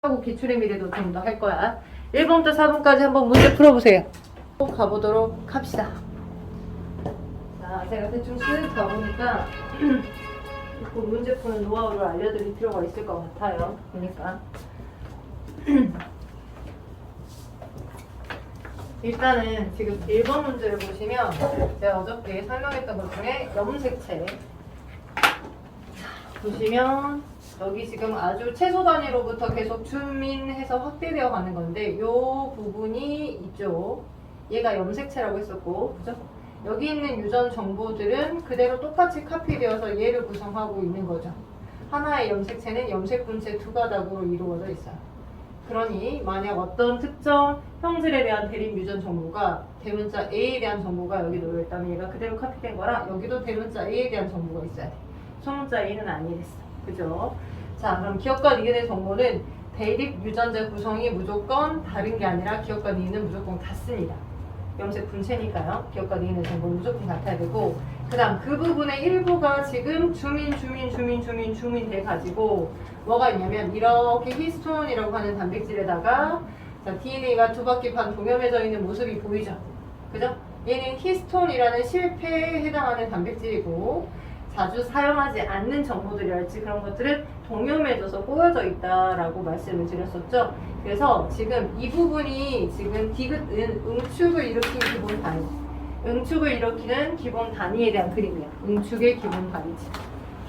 하고 기출의 미래도 좀 더 할 거야. 1번부터 4번까지 한번 문제 풀어보세요. 가보도록 합시다. 자, 제가 대충 쓱 가보니까 그 문제 푸는 노하우를 알려드릴 필요가 있을 것 같아요. 그러니까 일단은 지금 1번 문제를 보시면 제가 어저께 설명했던 것 중에 염색체 보시면 여기 지금 아주 최소 단위로부터 계속 줌인해서 확대되어 가는 건데 이 부분이 있죠. 얘가 염색체라고 했었고, 그죠? 여기 있는 유전 정보들은 그대로 똑같이 카피되어서 얘를 구성하고 있는 거죠. 하나의 염색체는 염색분체 두 가닥으로 이루어져 있어요. 그러니 만약 어떤 특정 형질에 대한 대립 유전 정보가 대문자 A에 대한 정보가 여기 놓여 있다면 얘가 그대로 카피된 거라 여기도 대문자 A에 대한 정보가 있어야 돼. 소문자 A는 아니랬어. 그죠? 자, 그럼 기억과 니은의 정보는 대립 유전자 구성이 무조건 다른 게 아니라 기억과 니은은 무조건 같습니다. 염색 분체니까요. 기억과 니은의 정보는 무조건 같아야 되고, 그 다음 그 부분의 일부가 지금 주민 돼가지고 뭐가 있냐면 이렇게 히스톤이라고 하는 단백질에다가 자, DNA가 두 바퀴 반 동염해져 있는 모습이 보이죠? 그죠? 얘는 히스톤이라는 실패에 해당하는 단백질이고 자주 사용하지 않는 정보들이랄지 그런 것들은 동염해져서 꼬여져 있다라고 말씀을 드렸었죠. 그래서 지금 이 부분이 지금 디귿은 응축을 일으키는 기본 단위, 응축을 일으키는 기본 단위에 대한 그림이야. 응축의 기본 단위지.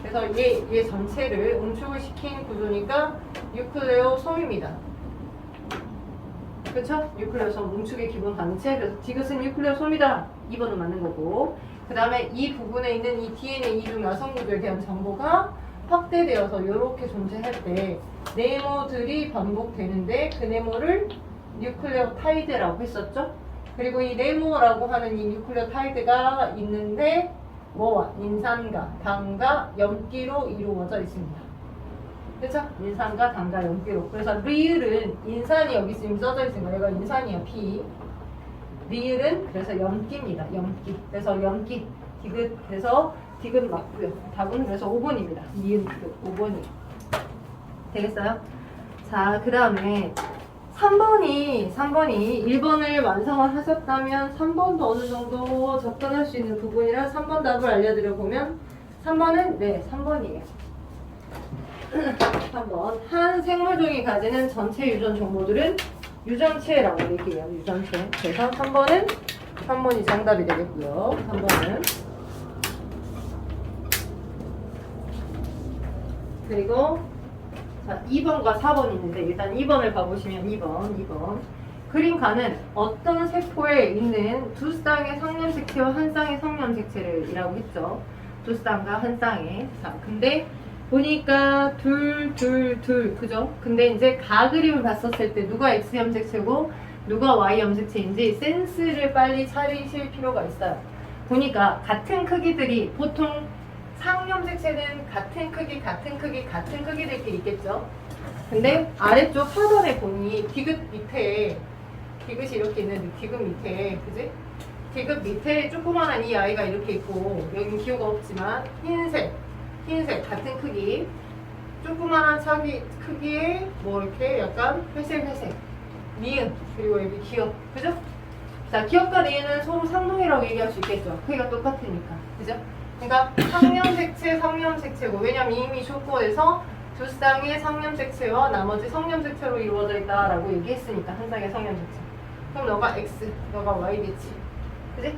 그래서 얘 전체를 응축을 시킨 구조니까 뉴클레오솜입니다. 그쵸? 뉴클레오솜 응축의 기본 단위체. 그래서 디귿은 뉴클레오솜이다. 2번은 맞는 거고. 그 다음에 이 부분에 있는 이 DNA 이중 야성 구조에 대한 정보가 확대되어서 이렇게 존재할 때 네모들이 반복되는데 그 네모를 뉴클레오타이드라고 했었죠. 그리고 이 네모라고 하는 이 뉴클레오타이드가 있는데 뭐와 인산과 당과 염기로 이루어져 있습니다. 그렇죠? 인산과 당과 염기로. 그래서 리을은 인산이 여기 지금 써져 있으니까 얘가 인산이야. P. 리을은 그래서 염기입니다. 염기. 그래서 염기. 디귿. 그래서 디귿 맞고요. 답은 그래서 5번입니다. 리은 디귿 5번이 되겠어요? 자, 그 다음에 3번이 1번을 완성을 하셨다면 3번도 어느 정도 접근할 수 있는 부분이라 3번 답을 알려드려 보면 3번은 네 3번이에요. 3번 한 생물종이 가지는 전체 유전 정보들은 유전체라고 얘기해요. 유전체. 그래서 3번이 정답이 되겠고요. 3번은 그리고 자 2번과 4번이 있는데 일단 2번을 봐보시면 2번 그림가는 어떤 세포에 있는 두 쌍의 성염색체와 한 쌍의 성염색체를 이라고 했죠. 두 쌍과 한 쌍의. 자 근데 보니까 둘 그죠? 근데 이제 가 그림을 봤었을 때 누가 X 염색체고 누가 Y 염색체인지 센스를 빨리 차리실 필요가 있어요. 보니까 같은 크기들이 보통 상염색체는 같은 크기들끼리 있겠죠? 근데 아래쪽 하단에 보니 디귿 밑에 디귿이 이렇게 있는데 디귿 밑에 그지? 디귿 밑에 조그만한 이 아이가 이렇게 있고 여긴 기호가 없지만 흰색 같은 크기 조그만한 차기 크기에 뭐 이렇게 약간 회색 니은 그리고 여기 기억 그죠? 자 기억과 니은은 서로 상동이라고 얘기할 수 있겠죠. 크기가 똑같으니까 그죠? 그러니까 성염색체고 왜냐면 이미 조건에서 두 쌍의 성염색체와 나머지 성염색체로 이루어져 있다라고 얘기했으니까 한 쌍의 성염색체. 그럼 너가 X, 너가 Y겠지. 그지?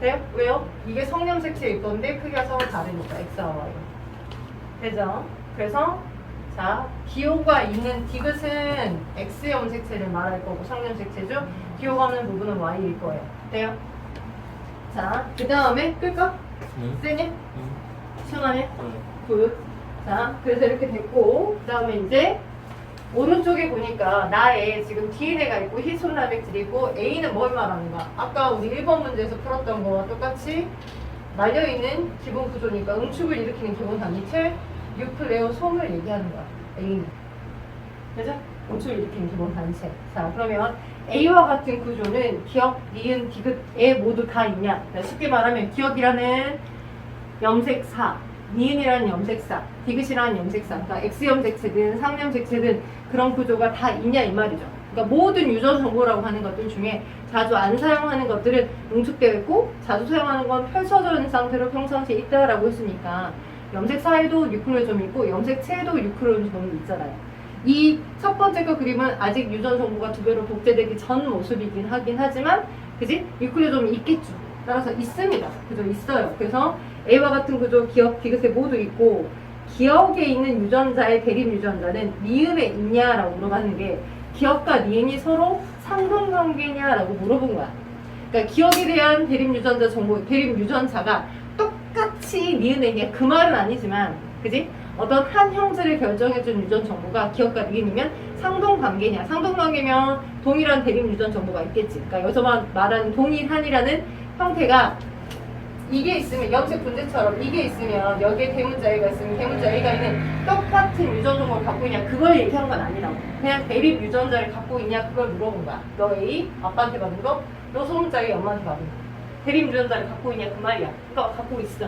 돼요? 왜요? 이게 성염색체일 건데 크기가 서로 다르니까 X와 Y. 되죠? 그래서 자 기호가 있는 디귿은 X 염색체를 말할 거고 성염색체죠? 기호가 없는 부분은 Y일 거예요. 돼요? 자, 그 다음에 끌까? 세니? 시원하네? 굿. 자, 그래서 이렇게 됐고, 그 다음에 이제 오른쪽에 보니까 나의 지금 DNA가 있고 히스톤 단백질이 있고 A는 뭘 말하는가? 아까 우리 1번 문제에서 풀었던 거와 똑같이 말려있는 기본 구조니까 응축을 일으키는 기본 단위체 뉴클레오솜을 얘기하는 거야. A는. 그죠? 응축을 일으키는 기본 단위체. 자, 그러면 A와 같은 구조는 기억, 니은, 디귿에 모두 다 있냐? 쉽게 말하면 기억이라는 염색사, 니은이라는 염색사, 디귿이라는 염색사, 그러니까 X염색체든 상염색체든 그런 구조가 다 있냐 이 말이죠. 그러니까 모든 유전 정보라고 하는 것들 중에 자주 안 사용하는 것들은 농축되어 있고 자주 사용하는 건 펼쳐져 있는 상태로 평상시에 있다라고 했으니까 염색사에도 뉴클로좀이 있고 염색체에도 뉴클로좀이 있잖아요. 이 첫 번째 거 그림은 아직 유전 정보가 두 배로 복제되기 전 모습이긴 하긴 하지만 그지? 뉴클로좀이 있겠죠. 따라서 있습니다. 그죠? 있어요. 그래서 A와 같은 구조 기억, 디귿에 모두 있고 기억에 있는 유전자의 대립 유전자는 니은에 있냐라고 물어봤는 게 기억과 니은이 서로 상동관계냐라고 물어본 거야. 그러니까 기억에 대한 대립 유전자 정보, 대립 유전자가 똑같이 니은에 있냐 그 말은 아니지만 그지? 어떤 한 형질을 결정해준 유전 정보가 기억과 니은이면 상동관계냐. 상동관계면 동일한 대립 유전 정보가 있겠지. 그러니까 여기서 말하는 동일한이라는 형태가 이게 있으면 염색 분자처럼 이게 있으면 여기에 대문자 A가 있으면 대문자 A가 있는 똑같은 유전 정보를 갖고 있냐 그걸 얘기한 건 아니라고. 그냥 대립 유전자를 갖고 있냐 그걸 물어본 거야. 너 A 아빠한테 받은 거, 너 소문자 A 엄마한테 받은 거. 대립 유전자를 갖고 있냐 그 말이야. 그러니까 갖고 있어.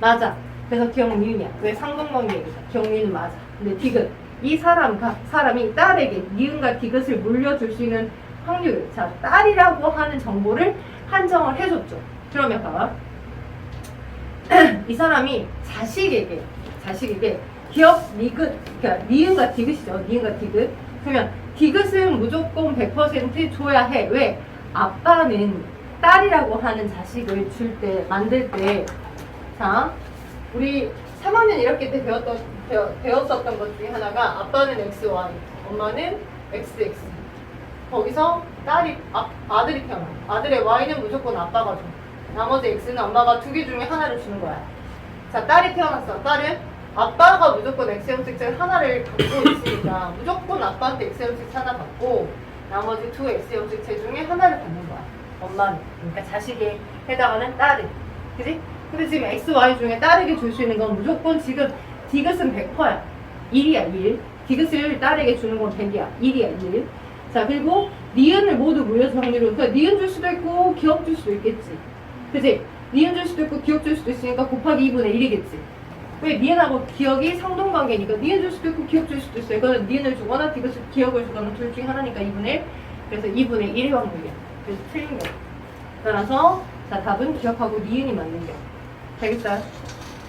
맞아. 그래서 기억 니은이야. 왜 상동관계이다. 기억 니은 맞아. 근데 디귿 이 사람이 딸에게 니은과 디귿을 물려줄 수 있는 확률, 자 딸이라고 하는 정보를 한정을 해줬죠. 그러면 봐봐. 이 사람이 자식에게 기억 그러니까 니은과 디귿이죠. 니은과 디귿. 그러면 디귿은 무조건 100% 줘야 해. 왜? 아빠는 딸이라고 하는 자식을 줄 때, 만들 때, 자, 우리 3학년 1학기 때 배웠었던 것 중에 하나가 아빠는 XY, 엄마는 XX. 거기서 아들이 태어나. 아들의 Y는 무조건 아빠가 줘. 나머지 X는 엄마가 두 개 중에 하나를 주는 거야. 자, 딸이 태어났어. 딸은 아빠가 무조건 X염색체 하나를 갖고 있으니까 무조건 아빠한테 X염색체 하나 받고 나머지 두 X염색체 중에 하나를 받는 거야. 엄마는. 그러니까 자식에 해당하는 딸은. 그지? 근데 지금 X, Y 중에 딸에게 줄 수 있는 건 무조건 지금 디귿은 100%야. 1이야, 1. 디귿을 딸에게 주는 건 100이야. 1이야, 1. 자, 그리고 니은을 모두 물려줄 확률은 그러니까 니은 줄 수도 있고 기억 줄 수도 있겠지. 그치? 니은 줄 수도 있고 기억 줄 수도 있으니까 곱하기 2분의 1이겠지. 왜? 니은하고 기억이 상동관계니까 니은 줄 수도 있고 기억 줄 수도 있어. 이거는 니은을 주거나 기억을 주거나 둘 중에 하나니까 2분의 1. 그래서 2분의 1의 확률이야. 그래서 틀린 거. 따라서 자 답은 기억하고 니은이 맞는 거. 되겠다.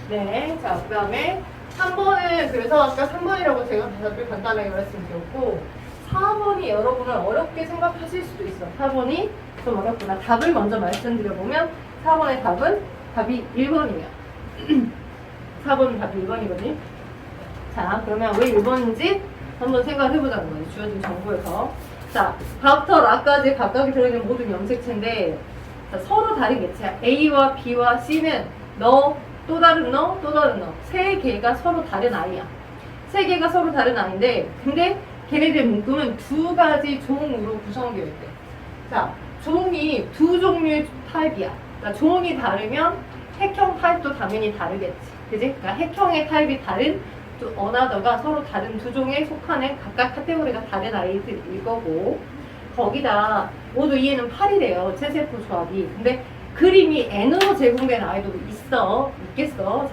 네. 자, 그 다음에 3번은 그래서 아까 3번이라고 제가 답을 간단하게 말씀드렸고 4번이 여러분은 어렵게 생각하실 수도 있어. 4번이 좀 어렵구나. 답을 먼저 말씀드려보면 4번의 답은 답이 1번이에요. 4번은 답이 1번이거든요. 자, 그러면 왜 1번인지 한번 생각을 해보자는 거예요. 주어진 정보에서. 자, 다부터 라까지 각각이 들어있는 모든 염색체인데 자, 서로 다른 개체야. A와 B와 C는 너, 또 다른 너, 또 다른 너. 세 개가 서로 다른 아이야. 세 개가 서로 다른 아이인데 근데 걔네들 묶음은 두 가지 종으로 구성되어 있대. 자, 종이 두 종류의 타입이야. 그러니까 종이 다르면 핵형 타입도 당연히 다르겠지. 그지? 그러니까 핵형의 타입이 다른 어나더가 서로 다른 두 종에 속하는 각각 카테고리가 다른 아이들일 거고 거기다 모두 이해는 8이래요. 체세포 조합이. 근데 그림이 N으로 제공된 아이도 있겠어.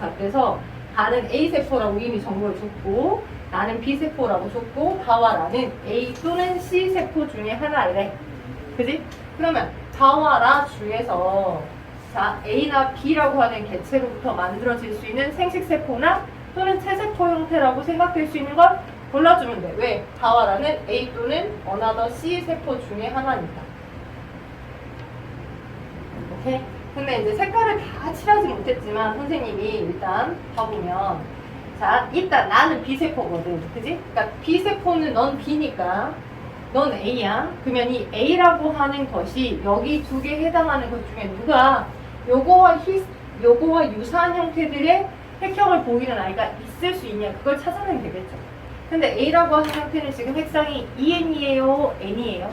자, 그래서 나는 A세포라고 이미 정보를 줬고 나는 B세포라고 줬고 다와 라는 A 또는 C세포 중에 하나이래. 그지? 그러면 다와 라 중에서 자 A나 B라고 하는 개체로부터 만들어질 수 있는 생식세포나 또는 체세포 형태라고 생각될 수 있는 걸 골라주면 돼. 왜? 다와 라는 A 또는 어나더 C세포 중에 하나니까. 오케이? 근데 이제 색깔을 다 칠하지 못했지만 선생님이 일단 봐보면 자 일단 나는 B세포거든. 그지? 그러니까 B세포는 넌 B니까 넌 A야. 그러면 이 A라고 하는 것이 여기 두 개 해당하는 것 중에 누가 요거와 유사한 형태들의 핵형을 보이는 아이가 있을 수 있냐 그걸 찾아내면 되겠죠. 근데 A라고 하는 형태는 지금 핵상이 EN이에요? N이에요?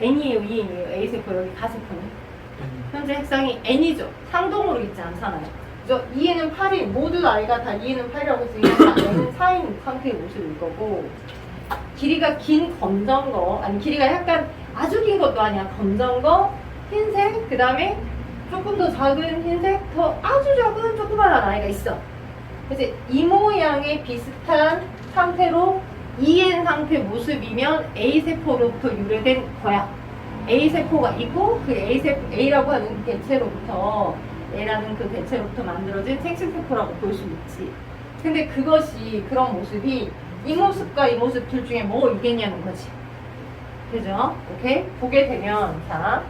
N이에요? EN이에요? A세포 여기 가세포는? 현재 핵상이 N이죠. 상동으로 있지 않잖아요. 그죠? EN은 8이 모두 아이가 다 EN은 8이라고 했으니까 N은 4인 상태의 모습일 거고 길이가 긴 검정 거 아니 길이가 약간 아주 긴 것도 아니야. 검정 거 흰색 그 다음에 조금 더 작은 흰색 더 아주 작은 조그만한 아이가 있어. 그래서 이 모양의 비슷한 상태로 EN 상태 모습이면 A세포로부터 유래된 거야. A세포가 있고 그 A라고 하는 개체로부터 A라는 그 개체로부터 만들어진 생식세포라고 볼 수 있지. 근데 그것이 그런 모습이 이 모습과 이 모습 둘 중에 뭐 이겠냐는 거지. 그죠? 오케이? 보게 되면 자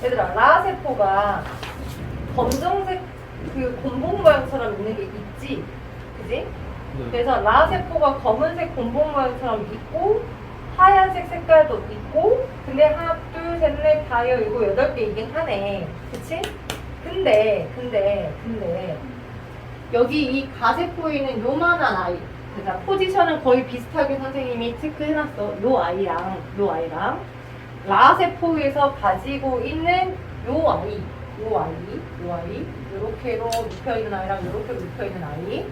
얘들아, 라세포가 검정색 그 곰봉 모양처럼 있는 게 있지? 그지? 네. 그래서 라세포가 검은색 곰봉 모양처럼 있고 하얀색 색깔도 있고 근데 하나, 둘, 셋, 넷, 다, 일곱, 여덟 개 이긴 하네. 그치? 근데 여기 이 가세포에 있는 요만한 아이 그러니까 포지션은 거의 비슷하게 선생님이 체크해놨어. 요 아이랑 라세포에서 가지고 있는 요 아이 요렇게로 눕혀있는 아이랑 요렇게 눕혀있는 아이.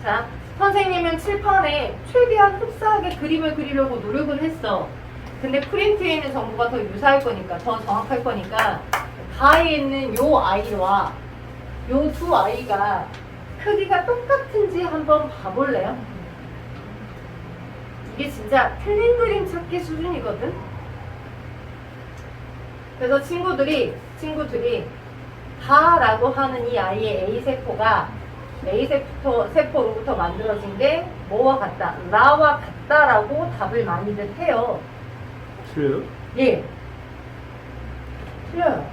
자, 선생님은 칠판에 최대한 흡사하게 그림을 그리려고 노력은 했어. 근데 프린트에 있는 정보가 더 유사할 거니까 더 정확할 거니까 가에 있는 요 아이와 요 두 아이가 크기가 똑같은지 한번 봐볼래요? 이게 진짜 틀린 그림 찾기 수준이거든? 그래서 친구들이 가라고 하는 이 아이의 A세포가 A세포로부터 만들어진 게 뭐와 같다? 라와 같다라고 답을 많이들 해요. 틀려요? 예. 틀려요.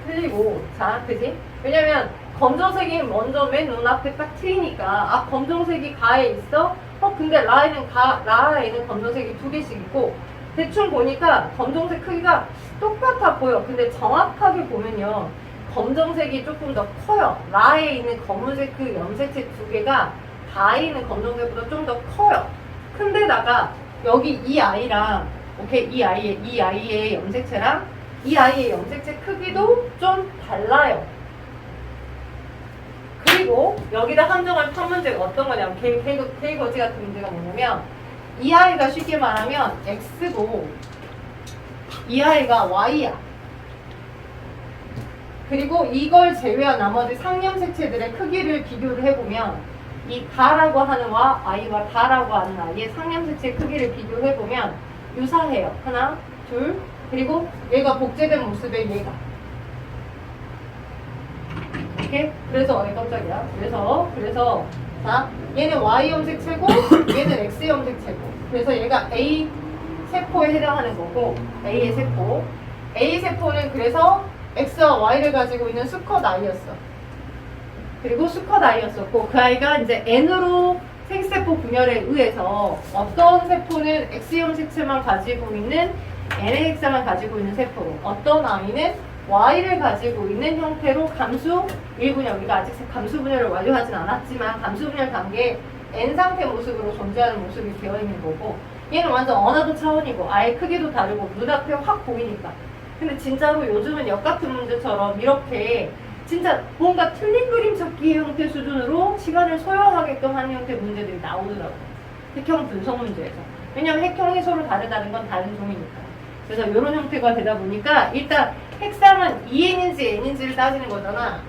틀리고. 자, 그지? 왜냐면 검정색이 먼저 맨 눈앞에 딱 트이니까 아, 검정색이 가에 있어? 근데 라에는 검정색이 두 개씩 있고 대충 보니까 검정색 크기가 똑같아 보여. 근데 정확하게 보면요. 검정색이 조금 더 커요. 라에 있는 검은색 그 염색체 두 개가 가에 있는 검정색보다 좀 더 커요. 근데다가 여기 이 아이랑 오케이 이 아이의 염색체랑 이 아이의 염색체 크기도 좀 달라요. 그리고 여기다 함정을 판 문제가 어떤 거냐면 개거지 같은 문제가 뭐냐면 이 아이가 쉽게 말하면 X고 이 아이가 Y야. 그리고 이걸 제외한 나머지 상염색체들의 크기를 비교를 해보면 이 가라고 하는 아이와 다라고 하는 아이의 상염색체 크기를 비교를 해보면 유사해요. 하나, 둘, 그리고 얘가 복제된 모습의 얘가. 오케이? 그래서 깜짝이야. 그래서 자, 얘는 Y 염색체고 얘는 X 염색체고. 그래서 얘가 A 세포에 해당하는 거고 A의 세포. A 세포는 그래서 X와 Y를 가지고 있는 수컷 아이였어. 그리고 수컷 아이였었고 그 아이가 이제 N으로 생세포 분열에 의해서 어떤 세포는 X 염색체만 가지고 있는 N의 헥사만 가지고 있는 세포로 어떤 아이는 Y를 가지고 있는 형태로 감수 1분열, 우리가 아직 감수 분열을 완료하진 않았지만 감수 분열 단계에 N 상태 모습으로 존재하는 모습이 되어 있는 거고 얘는 완전 언어도 차원이고 아예 크기도 다르고 눈앞에 확 보이니까. 근데 진짜로 요즘은 역 같은 문제처럼 이렇게 진짜 뭔가 틀린 그림 찾기 형태 수준으로 시간을 소요하게끔 하는 형태 문제들이 나오더라고요. 핵형 분석 문제에서. 왜냐면 핵형이 서로 다르다는 건 다른 종이니까. 그래서 이런 형태가 되다 보니까 일단 핵상은 EN인지 N인지를 따지는 거잖아.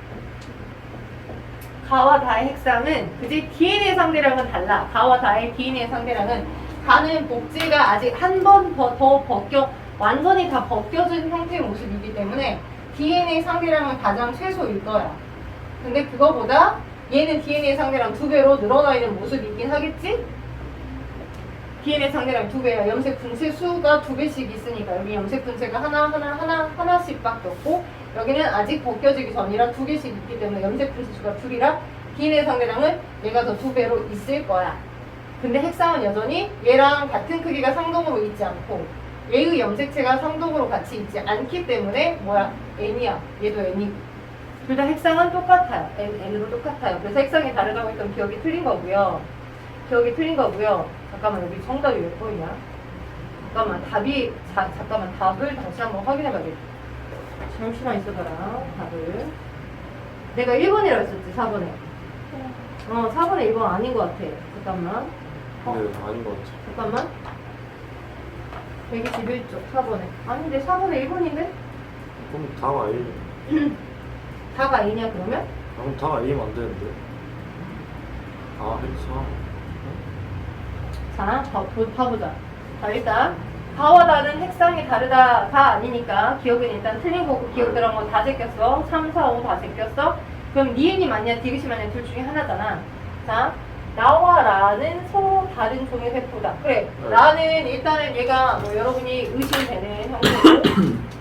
가와 다의 핵상은 그지 DNA 상대랑은 달라. 가와 다의 DNA 상대랑은 가는 복제가 아직 한 번 더 완전히 다 벗겨진 형태의 모습이기 때문에 DNA 상대량은 가장 최소일 거야. 근데 그거보다 얘는 DNA 상대량 2배로 늘어나 있는 모습이긴 하겠지? DNA 상대량 2배야. 염색 분체 수가 2배씩 있으니까 여기 염색 분체가 하나씩 밖에 없고 여기는 아직 벗겨지기 전이라 2개씩 있기 때문에 염색 분체 수가 2이라 DNA 상대량은 얘가 더 2배로 있을 거야. 근데 핵상은 여전히 얘랑 같은 크기가 상동으로 있지 않고 A의 염색체가 상동으로 같이 있지 않기 때문에 뭐야? N이야. 얘도 N이고. 둘 다 핵상은 똑같아요. N으로 똑같아요. 그래서 핵상이 다르다고 했던 기억이 틀린 거고요. 잠깐만 여기 정답이 몇 번이야? 잠깐만 잠깐만 답을 다시 한번 확인해 봐야겠다. 잠시만 있어봐라. 답을. 내가 1번이라고 했었지 4번에. 4번에 1번 아닌 것 같아. 잠깐만. 근데 아닌 것 같아. 잠깐만. 121쪽 4번에. 아닌데 4번에 1번인데? 그럼 다가 A네. 다가 A냐 그러면? 그럼 다가 A면 안 되는데. 아, 핵상. 자, 봐보자. 자, 일단 다와 다는 핵상이 다르다가 아니니까 기억은 일단 틀린 거고 기억 들어간 거 다 제꼈어. 3, 4, 5 다 제꼈어. 그럼 니은이 맞냐 디귿이 맞냐 둘 중에 하나잖아. 자, 나와 라는 서로 다른 종의 세포다. 그래, 네. 라는 일단은 얘가 뭐 여러분이 의심되는 형태고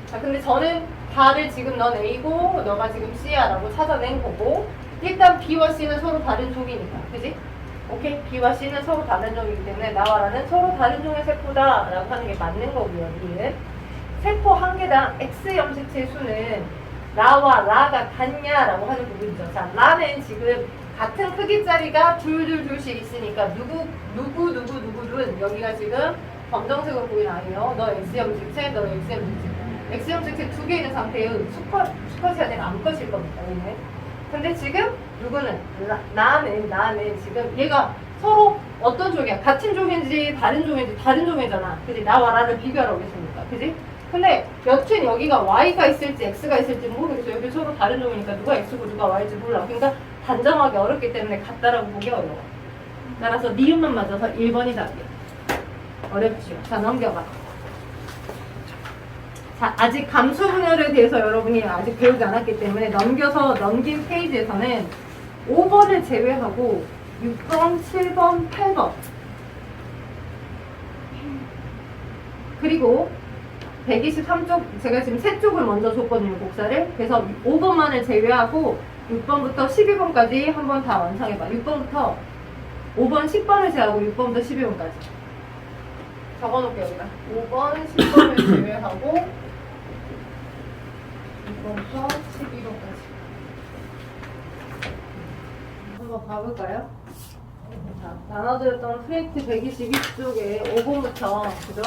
자, 근데 저는 다를 지금 넌 A고 너가 지금 C야 라고 찾아낸 거고 일단 B와 C는 서로 다른 종이니까 그지? 오케이? B와 C는 서로 다른 종이기 때문에 나와 라는 서로 다른 종의 세포다 라고 하는 게 맞는 거고요. B는 세포 한 개당 X 염색체의 수는 라와 라가 같냐라고 하는 부분이죠. 자, 라는 지금 같은 크기짜리가 둘씩 있으니까 누구는 여기가 지금 검정색으로 보이는 아이요. 너 X 염색체, 너 X 염색체. X 염색체 두 개 있는 상태의 수컷이 아니라 암컷일 겁니다. 얘는. 근데 지금 누구는 나는 지금 얘가 서로 어떤 종이야? 같은 종인지 다른 종이잖아. 그지? 나와 라를 비교하라고 했으니까. 그지? 근데 여튼 여기가 Y가 있을지 X가 있을지 모르겠어. 여기 서로 다른 종이니까 누가 X고 누가 Y인지 몰라. 그러니까 단정하기 어렵기 때문에 같다라고 보기 어려워. 따라서 니은만 맞아서 1번이 답이야. 어렵죠? 자, 넘겨봐. 자, 아직 감수 분열에 대해서 여러분이 아직 배우지 않았기 때문에 넘긴 페이지에서는 5번을 제외하고 6번, 7번, 8번 그리고 123쪽, 제가 지금 3쪽을 먼저 줬거든요, 복사를. 그래서 5번만을 제외하고 6번부터 12번까지 한번 다 완성해봐. 6번부터 5번, 10번을 제외하고 6번부터 12번까지. 적어놓을게요, 여기다. 5번, 10번을 제외하고 6번부터 12번까지. 한번 봐볼까요? 자, 나눠드렸던 프레이트 122쪽에 5번부터, 그죠?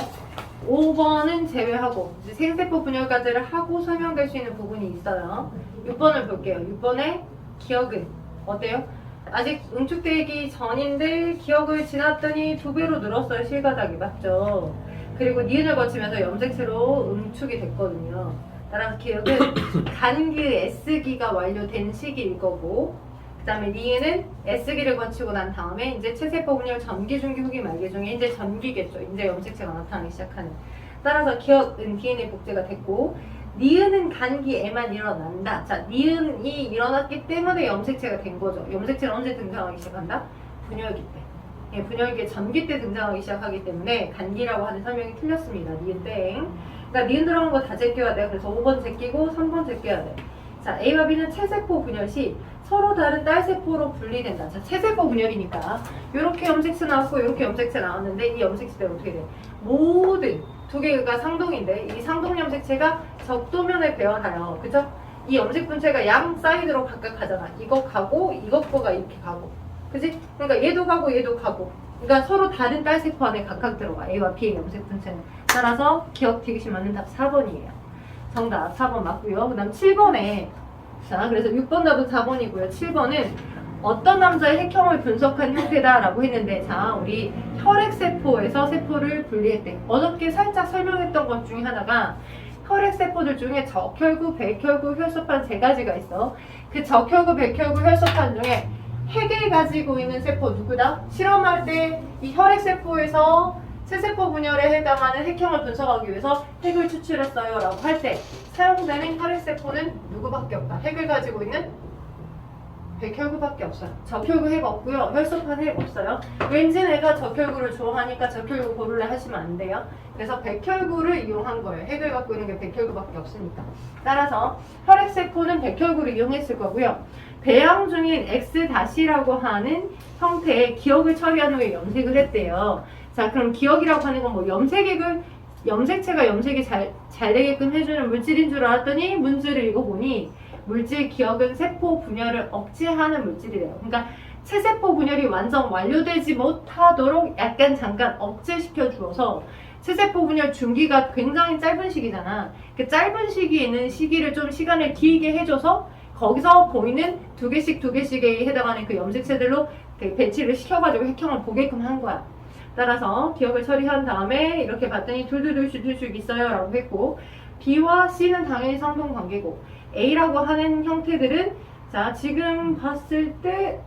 5번은 제외하고 이제 생세포 분열까지를 하고 설명될 수 있는 부분이 있어요. 6번을 볼게요. 6번의 기억은 어때요? 아직 응축되기 전인데 기억을 지났더니 2배로 늘었어요. 실가닥이 맞죠? 그리고 니은을 거치면서 염색체로 응축이 됐거든요. 따라서 기억은 간기의 S기가 완료된 시기일 거고 그 다음에 니은은 S기를 거치고 난 다음에 이제 체세포 분열 전기, 중기, 후기, 말기 중에 이제 전기겠죠. 이제 염색체가 나타나기 시작하는. 따라서 기억은 DNA 복제가 됐고 니은은 간기에만 일어난다. 자, 니은이 일어났기 때문에 염색체가 된 거죠. 염색체는 언제 등장하기 시작한다? 분열기 때. 예, 분열기의 전기 때 등장하기 시작하기 때문에 간기라고 하는 설명이 틀렸습니다. 니은 땡. 그러니까 니은 들어간 거 다 제껴야 돼. 그래서 5번 제끼고 3번 제껴야 돼. 자, A와 B는 체세포 분열 시 서로 다른 딸세포로 분리된다. 자, 체세포 분열이니까 이렇게 염색체 나왔고 이렇게 염색체 나왔는데 이 염색체들은 어떻게 돼? 모든 두 개가 상동인데 이 상동 염색체가 적도면에 배어나요. 그죠? 이 염색 분체가 양 사이드로 각각 가잖아. 이거 가고 이것 거가 이렇게 가고. 그지? 그러니까 얘도 가고 얘도 가고. 그러니까 서로 다른 딸세포 안에 각각 들어가. A와 B의 염색 분체는. 따라서 기억 디귿이 맞는 답 4번이에요. 정답 4번 맞고요. 그 다음 7번에 자, 그래서 6번 답은 4번이고요. 7번은 어떤 남자의 핵형을 분석한 형태다라고 했는데 자, 우리 혈액세포에서 세포를 분리했대. 어저께 살짝 설명했던 것 중에 하나가 혈액세포들 중에 적혈구, 백혈구, 혈소판 세 가지가 있어. 그 적혈구, 백혈구, 혈소판 중에 핵을 가지고 있는 세포 누구다? 실험할 때 이 혈액세포에서 체세포 분열에 해당하는 핵형을 분석하기 위해서 핵을 추출했어요 라고 할 때 사용되는 혈액세포는 누구밖에 없다. 핵을 가지고 있는 백혈구밖에 없어요. 적혈구 핵 없고요. 혈소판 핵 없어요. 왠지 내가 적혈구를 좋아하니까 적혈구 고를래 하시면 안 돼요. 그래서 백혈구를 이용한 거예요. 핵을 갖고 있는 게 백혈구밖에 없으니까. 따라서 혈액세포는 백혈구를 이용했을 거고요. 배양 중인 X-라고 하는 형태의 기억을 처리한 후에 염색을 했대요. 자, 그럼 기억이라고 하는 건 뭐 염색액을 염색체가 염색이 잘 되게끔 해주는 물질인 줄 알았더니 문제를 읽어보니 물질 기억은 세포 분열을 억제하는 물질이래요. 그러니까 체세포 분열이 완전 완료되지 못하도록 약간 잠깐 억제시켜 주어서 체세포 분열 중기가 굉장히 짧은 시기잖아. 그 짧은 시기에 있는 시기를 좀 시간을 길게 해줘서 거기서 보이는 두 개씩에 해당하는 그 염색체들로 배치를 시켜가지고 핵형을 보게끔 한 거야. 따라서 기억을 처리한 다음에 이렇게 봤더니 둘둘둘씩 있어요 라고 했고, B와 C는 당연히 상동관계고 A라고 하는 형태들은 자 지금 봤을 때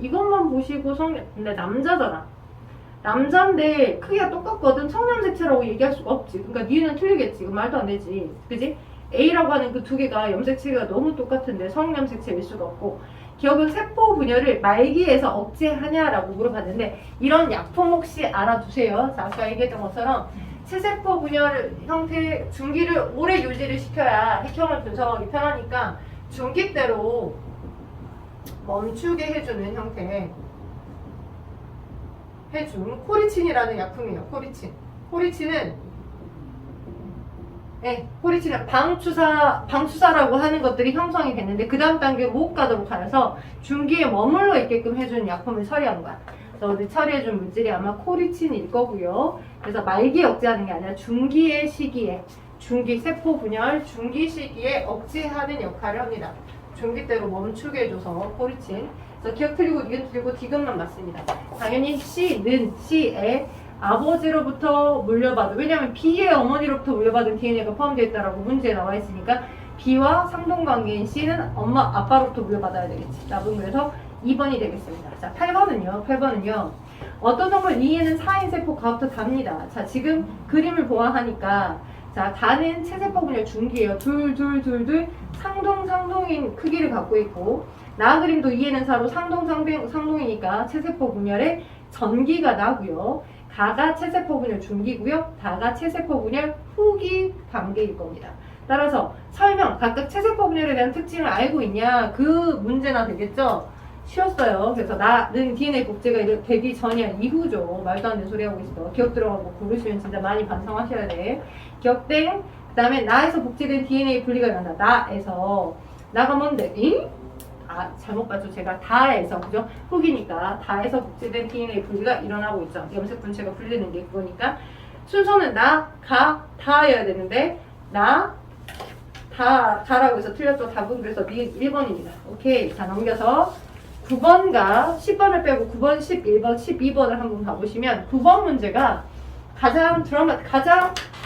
이것만 보시고 근데 남자잖아. 남자인데 크기가 똑같거든. 청염색체라고 얘기할 수가 없지. 그러니까 니는 틀리겠지. 이거 말도 안 되지. 그지? A라고 하는 그 두 개가 염색체가 너무 똑같은데 성염색체일 수가 없고, 기억은 세포 분열을 말기에서 억제하냐라고 물어봤는데 이런 약품 혹시 알아두세요. 자, 아까 얘기했던 것처럼 체세포 분열 형태 중기를 오래 유지를 시켜야 핵형을 분석하기 편하니까 중기대로 멈추게 해주는 형태 해준 코리친이라는 약품이에요. 코리친은 방추사라고 하는 것들이 형성이 됐는데 그 다음 단계로 못 가도록 하여서 중기에 머물러 있게끔 해주는 약품을 처리한 거야. 그래서 우리 처리해준 물질이 아마 코리친일 거고요. 그래서 말기에 억제하는 게 아니라 중기의 시기에, 중기 세포 분열 중기 시기에 억제하는 역할을 합니다. 중기대로 멈추게 해줘서 코리친. 그래서 기억 틀리고 니은 틀리고 디귿만 맞습니다. 당연히 C는 C의 아버지로부터 물려받은, 왜냐하면 B의 어머니로부터 물려받은 DNA가 포함되어 있다라고 문제에 나와 있으니까 B와 상동관계인 C는 엄마, 아빠로부터 물려받아야 되겠지. 답은 그래서 2번이 되겠습니다. 자, 8번은요. 어떤 동물 E에는 4인 세포 가부터 답니다. 자, 지금 그림을 보아하니까 자, 다는 체세포 분열 중기예요. 둘 상동인 크기를 갖고 있고, 나 그림도 E에는 4로 상동이니까 체세포 분열에 전기가 나고요. 가가 체세포 분열 중기고요. 다가 체세포 분열 후기 단계일 겁니다. 따라서 설명, 각각 체세포 분열에 대한 특징을 알고 있냐, 그 문제나 되겠죠? 쉬웠어요. 그래서 나는 DNA 복제가 되기 전이야, 이후죠. 말도 안 되는 소리 하고 있어. 기억 들어가고 고르시면 진짜 많이 반성하셔야 돼. 기억땡. 그 다음에 나에서 복제된 DNA 분리가 일어난다. 나에서. 나가 뭔데? 잉? 아, 잘못 봤죠. 제가 다에서, 그죠? 후기니까 다에서 복제된 DNA 분리가 일어나고 있죠. 염색 분체가 분리되는 게 그거니까. 순서는 나, 가, 다여야 되는데 다라고 해서 틀렸죠. 답은 그래서 1번입니다. 오케이. 자, 넘겨서 9번과 10번을 빼고 9번, 11번, 12번을 한번 가보시면 9번 문제가 가장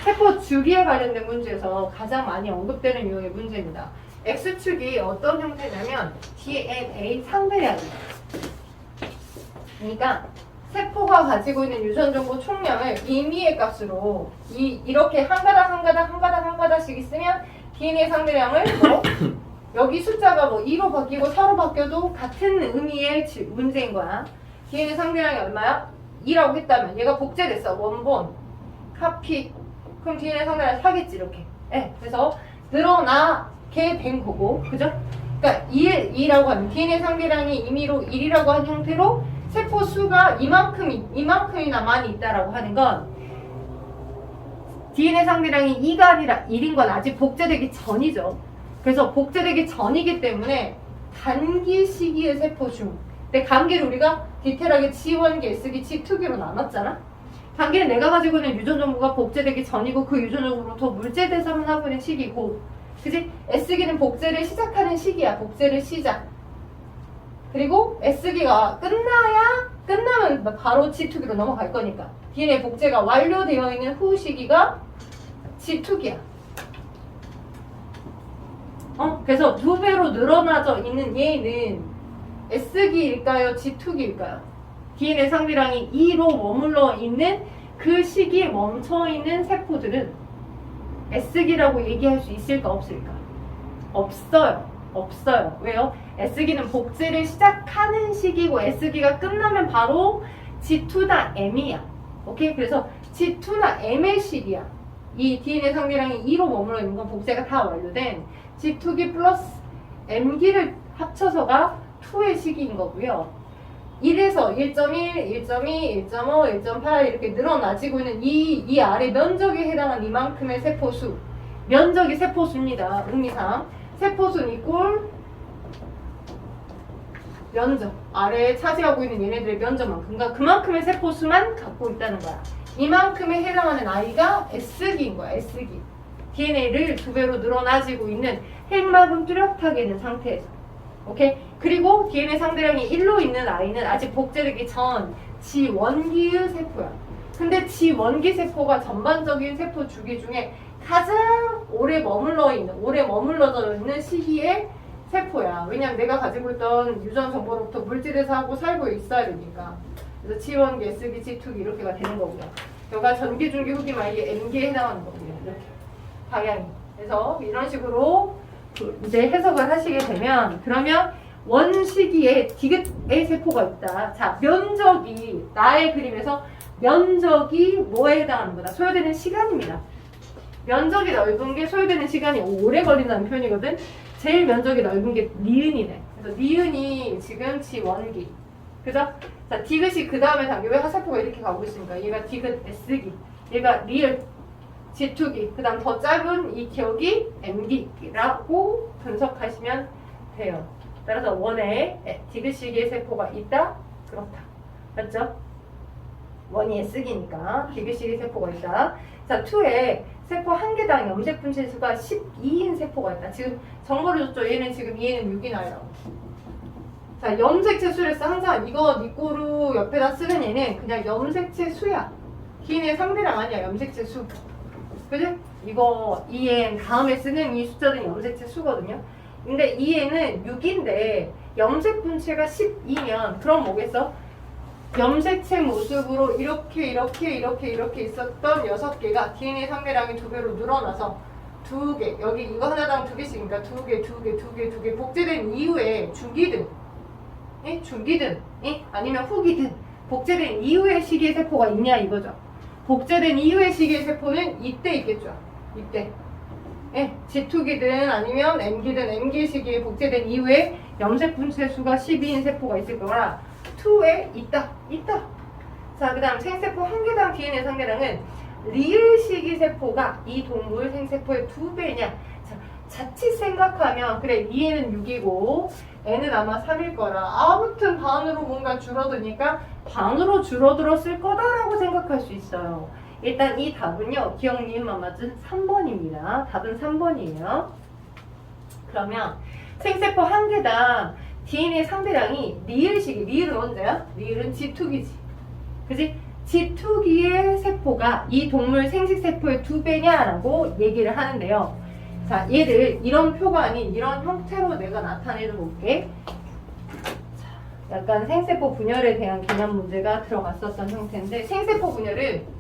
세포 주기에 관련된 문제에서 가장 많이 언급되는 유형의 문제입니다. X축이 어떤 형태냐면 DNA 상대량이에요. 그러니까 세포가 가지고 있는 유전 정보 총량을 임의의 값으로 이렇게 한 가닥씩 있으면 DNA 상대량을 여기 숫자가 2로 바뀌고 4로 바뀌어도 같은 의미의 문제인 거야. DNA 상대량이 얼마야? 2라고 했다면 얘가 복제됐어. 원본, 카피. 그럼 DNA 상대량 4겠지 이렇게. 그래서 늘어나게 된 거고, 그죠? 그러니까 2라고 하면 DNA 상대량이 임의로 1이라고 한 형태로 세포 수가 이만큼이나 많이 있다라고 하는 건 DNA 상대량이 2가 아니라 1인 건 아직 복제되기 전이죠. 그래서 복제되기 전이기 때문에 단기 시기의 세포 중, 근데 단기를 우리가 디테일하게 G1기, S기, G2기로 나눴잖아. 단기는 내가 가지고 있는 유전 정보가 복제되기 전이고 그 유전 정보로부터 물질 대사를 하고 있는 시기고, 그지? S기는 복제를 시작하는 시기야. 복제를 시작. 그리고 S기가 끝나면 바로 G2기로 넘어갈 거니까 DNA 복제가 완료되어 있는 후 시기가 G2기야. 그래서 2배로 늘어나져 있는 얘는 S기일까요? G2기일까요? DNA 상대량이 2로 머물러 있는 그 시기에 멈춰 있는 세포들은 S기라고 얘기할 수 있을까 없을까? 없어요. 왜요? S기는 복제를 시작하는 시기고 S기가 끝나면 바로 G2나 M이야. 오케이? 그래서 G2나 M의 시기야. 이 DNA 상대량이 2로 머물러 있는 건 복제가 다 완료된 G2기 플러스 M기를 합쳐서가 2의 시기인 거고요. 1에서 1.1, 1.2, 1.5, 1.8 이렇게 늘어나지고 있는 이 아래 면적에 해당한 이만큼의 세포수. 면적이 세포수입니다. 의미상. 세포수는 이꼴 면적. 아래에 차지하고 있는 얘네들의 면적만큼. 그러니까 그만큼의 세포수만 갖고 있다는 거야. 이만큼에 해당하는 아이가 S기인 거야. S기. DNA를 2배로 늘어나지고 있는 핵막은 뚜렷하게 된 상태에서. 오케이? 그리고 DNA 상대량이 1로 있는 아이는 아직 복제되기 전 지원기의 세포야. 근데 지원기 세포가 전반적인 세포 주기 중에 가장 오래 머물러져 있는 시기의 세포야. 왜냐면 내가 가지고 있던 유전 정보로부터 물질에서 하고 살고 있어야 되니까. 그래서 지원기, S기, G2기 이렇게가 되는 거고요. 여기가 전기, 중기, 후기, 말기, M기에 해당하는 거고요. 이렇게 방향이. 그래서 이런 식으로 이제 해석을 하시게 되면 그러면 원시기에 디귿의 세포가 있다. 자, 면적이 나의 그림에서 면적이 뭐에 해당하는 거다? 소요되는 시간입니다. 면적이 넓은 게 소요되는 시간이 오래 걸린다는 표현이거든. 제일 면적이 넓은 게 니은이네. 그래서 니은이 지금 지원기. 그죠? 자, 디귿이 그 다음에 단계. 왜 화살표가 이렇게 가고 있습니까? 얘가 디귿 S기. 얘가 리을 G2기. 그 다음 더 짧은 이 기억이 M기라고 분석하시면 돼요. 따라서 원에 디귿 시기의 세포가 있다? 그렇다. 맞죠? 원이 S기니까 디귿 시기의 세포가 있다. 자, 2에 세포 한 개당 염색 분실수가 12인 세포가 있다. 지금 정보를 줬죠. 얘는 지금 얘는 6이 나요. 자, 염색체 수를 써. 항상 이거 니꼬루 옆에다 쓰는 얘는 그냥 염색체 수야. DNA 상대량 아니야. 염색체 수. 그지? 이거 2n 다음에 쓰는 이 숫자는 염색체 수거든요. 근데 2n은 6인데 염색 분체가 12면 그럼 뭐겠어? 염색체 모습으로 이렇게 있었던 6개가 DNA 상대량이 2배로 늘어나서 2개, 여기 이거 하나당 2개씩이니까 2개 복제된 이후에 중기든 중기든 아니면 후기든 복제된 이후의 시기의 세포가 있냐 이거죠. 복제된 이후의 시기의 세포는 이때 있겠죠. 이때. G2기든 아니면 M기 시기에 복제된 이후에 염색 분체 수가 12인 세포가 있을 거라 2에 있다. 자, 그 다음 생세포 한 개당 DNA 상대량은 리을 시기 세포가 이 동물 생세포의 2배냐. 자, 자칫 생각하면 그래 2에는 6이고 N은 아마 3일 거라 아무튼 반으로 뭔가 줄어드니까 반으로 줄어들었을 거다라고 생각할 수 있어요. 일단 이 답은요. 기억 니은만 맞은 3번입니다. 답은 3번이에요. 그러면 생세포 한 개당 DNA 상대량이 리을식이 리을은 언제야? 리을은 G2기지. 그지? G2기의 세포가 이 동물 생식세포의 2배냐라고 얘기를 하는데요. 자, 얘를 이런 표가 아닌 이런 형태로 내가 나타내 볼게. 약간 생세포 분열에 대한 개념 문제가 들어갔었던 형태인데 생세포 분열은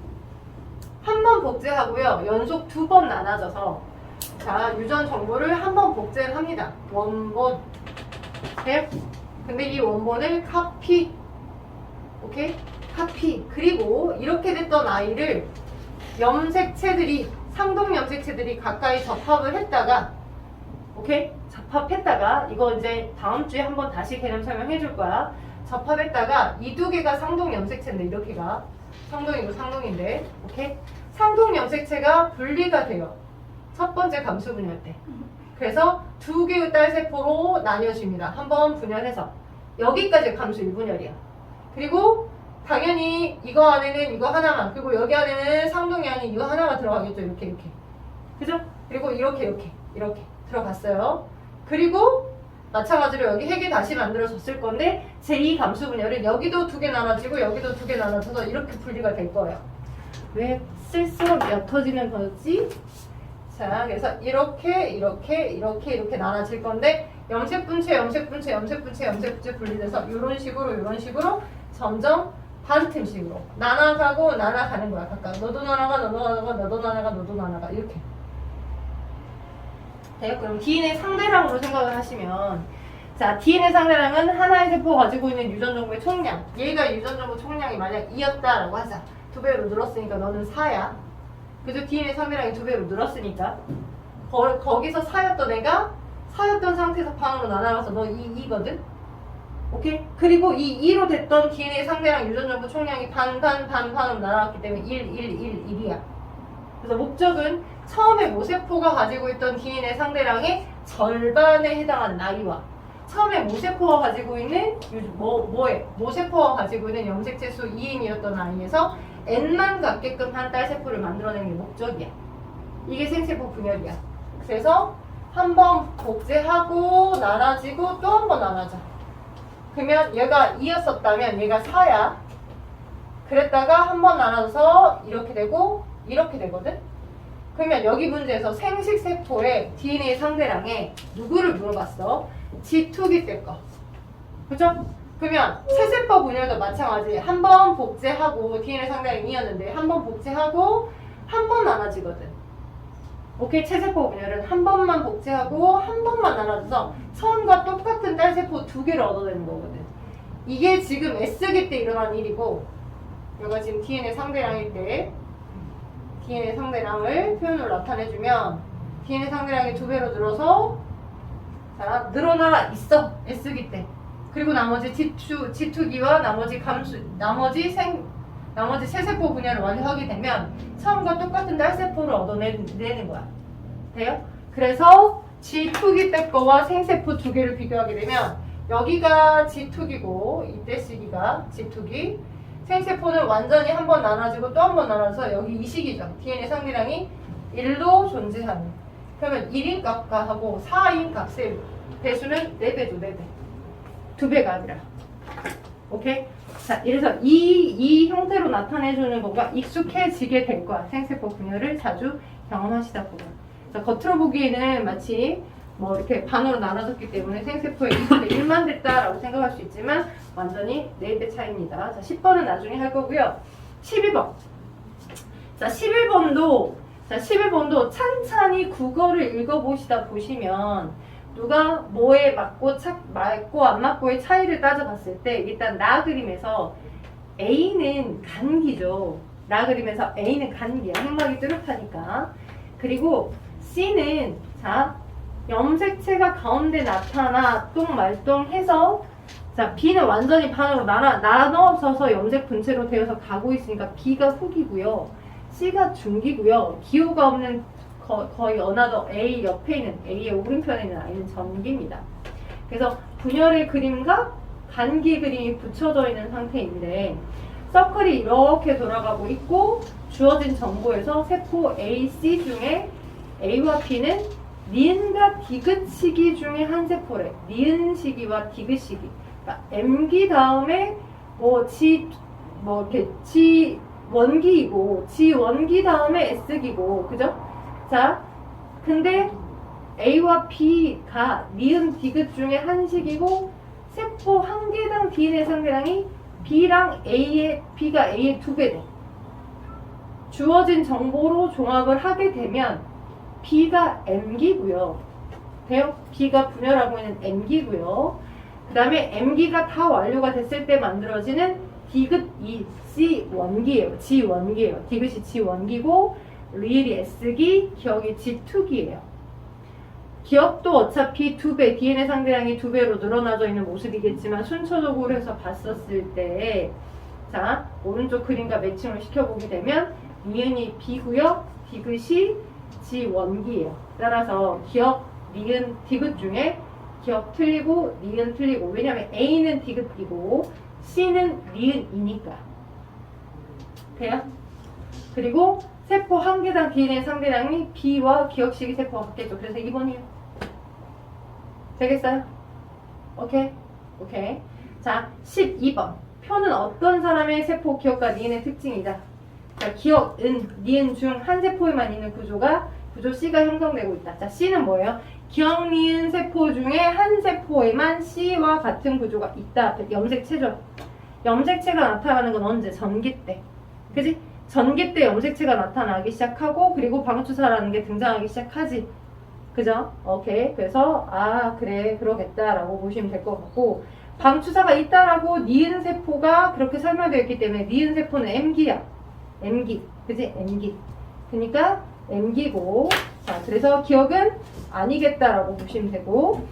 한 번 복제하고요. 연속 2번 나눠져서 자, 유전 정보를 한 번 복제를 합니다. 원본. 네? 근데 이 원본을 카피. 오케이? 카피. 그리고 이렇게 됐던 아이를 염색체들이 상동 염색체들이 가까이 접합을 했다가 오케이? 접합했다가 이거 이제 다음 주에 한번 다시 개념 설명해 줄 거야. 접합했다가 이 2개가 상동 염색체인데 이렇게가 상동이고 상동인데 오케이? 상동 염색체가 분리가 돼요. 첫 번째 감수 분열 때. 그래서 2개의 딸 세포로 나뉘어집니다. 한번 분열해서 여기까지 감수 1분열이야. 그리고 당연히 이거 안에는 이거 하나만, 그리고 여기 안에는 상동이 아닌 이거 하나가 들어가겠죠. 이렇게 그죠? 그리고 이렇게 들어갔어요. 그리고 마찬가지로 여기 핵이 다시 만들어졌을 건데 제2 감수 분열은 여기도 2개 나눠지고 여기도 2개 나눠져서 이렇게 분리가 될 거예요. 왜 쓸수록 옅어지는 거지? 자, 그래서 이렇게 나눠질 건데 염색 분체 분리돼서 이런 식으로 점점 반틈식으로 나눠가는 거야. 각각 너도 나눠가 이렇게. 네, 그럼 DNA 상대량으로 생각을 하시면 자, DNA 상대량은 하나의 세포가 가지고 있는 유전 정보의 총량. 얘가 유전 정보 총량이 만약 2였다라고 하자. 2배로 늘었으니까 너는 4야. 그죠? DNA 상대량이 2배로 늘었으니까 거기서 4였던 애가 4였던 상태에서 반으로 나눠가서 너 2거든? 오케이? 그리고 이 2로 됐던 DNA 상대랑 유전자부 총량이 반으로 날아갔기 때문에 1이야. 그래서 목적은 처음에 모세포가 가지고 있던 DNA 상대량의 절반에 해당한 나이와 처음에 모세포가 가지고 있는 모세포가 가지고 있는 염색체 수 2인이었던 아이에서 N만 갖게끔 한 딸세포를 만들어내는 게 목적이야. 이게 생세포 분열이야. 그래서 한 번 복제하고 나눠지고 또 한 번 나눠져. 그러면 얘가 2였었다면 얘가 4야. 그랬다가 한 번 나눠서 이렇게 되고 이렇게 되거든. 그러면 여기 문제에서 생식세포의 DNA 상대량에 누구를 물어봤어? G2기 때 거. 그죠? 그러면 체세포 분열도 마찬가지. 한 번 복제하고 DNA 상대량이 2였는데 한 번 복제하고 한 번 나눠지거든. 오케이? 체세포 분열은 한 번만 복제하고 한 번만 나눠져서 처음과 똑같은 딸세포 2개를 얻어내는 거거든. 이게 지금 S기 때 일어난 일이고 얘가 지금 DNA 상대량일 때 DNA 상대량을 표현으로 나타내주면 DNA 상대량이 2배로 늘어서 자 늘어나 있어 S기 때. 그리고 나머지 G2기와 나머지 세세포 분열을 완료하게 되면 처음과 똑같은 딸세포를 얻어내는 거야. 돼요? 그래서 G2기 때 거와 생세포 2개를 비교하게 되면 여기가 G2기고 이때 시기가 G2기 생세포는 완전히 한 번 나눠지고 또 한 번 나눠서 여기 이 시기죠. DNA 상대량이 1로 존재하는. 그러면 1인 값과 하고 4인 값의 배수는 4배죠. 4배. 2배가 아니라. 오케이? 자, 이래서 이 형태로 나타내주는 거가 익숙해지게 될 거야. 생세포 분열을 자주 경험하시다 보면. 자, 겉으로 보기에는 마치 뭐 이렇게 반으로 나눠졌기 때문에 생세포의 2분의 1만 됐다라고 생각할 수 있지만 완전히 4배 차이입니다. 자, 10번은 나중에 할 거고요. 12번. 자, 11번도 찬찬히 국어를 읽어보시다 보시면 누가 뭐에 맞고 안 맞고의 차이를 따져봤을 때 일단 나 그림에서 A는 간기죠. 나 그림에서 A는 간기야. 핵막이 뚜렷하니까. 그리고 C는 자 염색체가 가운데 나타나 똥말똥해서 자 B는 완전히 반으로 나눠져서 염색 분체로 되어서 가고 있으니까 B가 훅이고요. C가 중기고요. 기호가 없는 거의 어나더 A 옆에 있는 A의 오른편에 있는 I는 전기입니다. 그래서 분열의 그림과 간기 그림이 붙여져 있는 상태인데 서클이 이렇게 돌아가고 있고 주어진 정보에서 세포 A, C 중에 A와 B는 니은과 디귿 시기 중에 한 세포래. 니은 시기와 디귿 시기. 그러니까 M기 다음에 G 원기이고 G 원기 다음에 S기고 그죠? 자, 근데 A와 B가 니은 디귿 중에 한 식이고 세포 한 개당 DNA 상대량이 B가 A의 2배 돼. 주어진 정보로 종합을 하게 되면 B가 M기고요. 돼요? B가 분열하고 있는 M기고요. 그 다음에 M기가 다 완료가 됐을 때 만들어지는 디귿이 C1기예요. G1기예요. 디귿이 G1기고 리을이 S기, 기억이 G2기예요. 기억도 어차피 2배, DNA 상대량이 2배로 늘어나져 있는 모습이겠지만 순서적으로 해서 봤었을 때 자, 오른쪽 그림과 매칭을 시켜보게 되면 니은이 B고요. 디귿이 G1기예요. 따라서 기억, 니은, 디귿 중에 기억 틀리고 니은 틀리고 왜냐면 A는 디귿이고 C는 니은이니까. 돼요? 그리고 세포 한 개당 DNA 상대량이 B와 기억식이 세포가 같겠죠. 그래서 2번이에요. 되겠어요? 오케이? 오케이. 자, 12번. 표는 어떤 사람의 세포 기억과 니은의 특징이다. 자, 기억, 니은 중 한 세포에만 있는 구조 C가 형성되고 있다. 자, C는 뭐예요? 기억, 니은 세포 중에 한 세포에만 C와 같은 구조가 있다. 염색체죠. 염색체가 나타나는 건 언제? 전기 때. 그지? 전기 때 염색체가 나타나기 시작하고 그리고 방추사라는 게 등장하기 시작하지. 그죠? 오케이. 그래서 그래 그러겠다라고 보시면 될 것 같고 방추사가 있다라고 니은 세포가 그렇게 설명되어 있기 때문에 니은 세포는 M기야. M기. 그지? M기. 그러니까 M기고 자 그래서 기억은 아니겠다라고 보시면 되고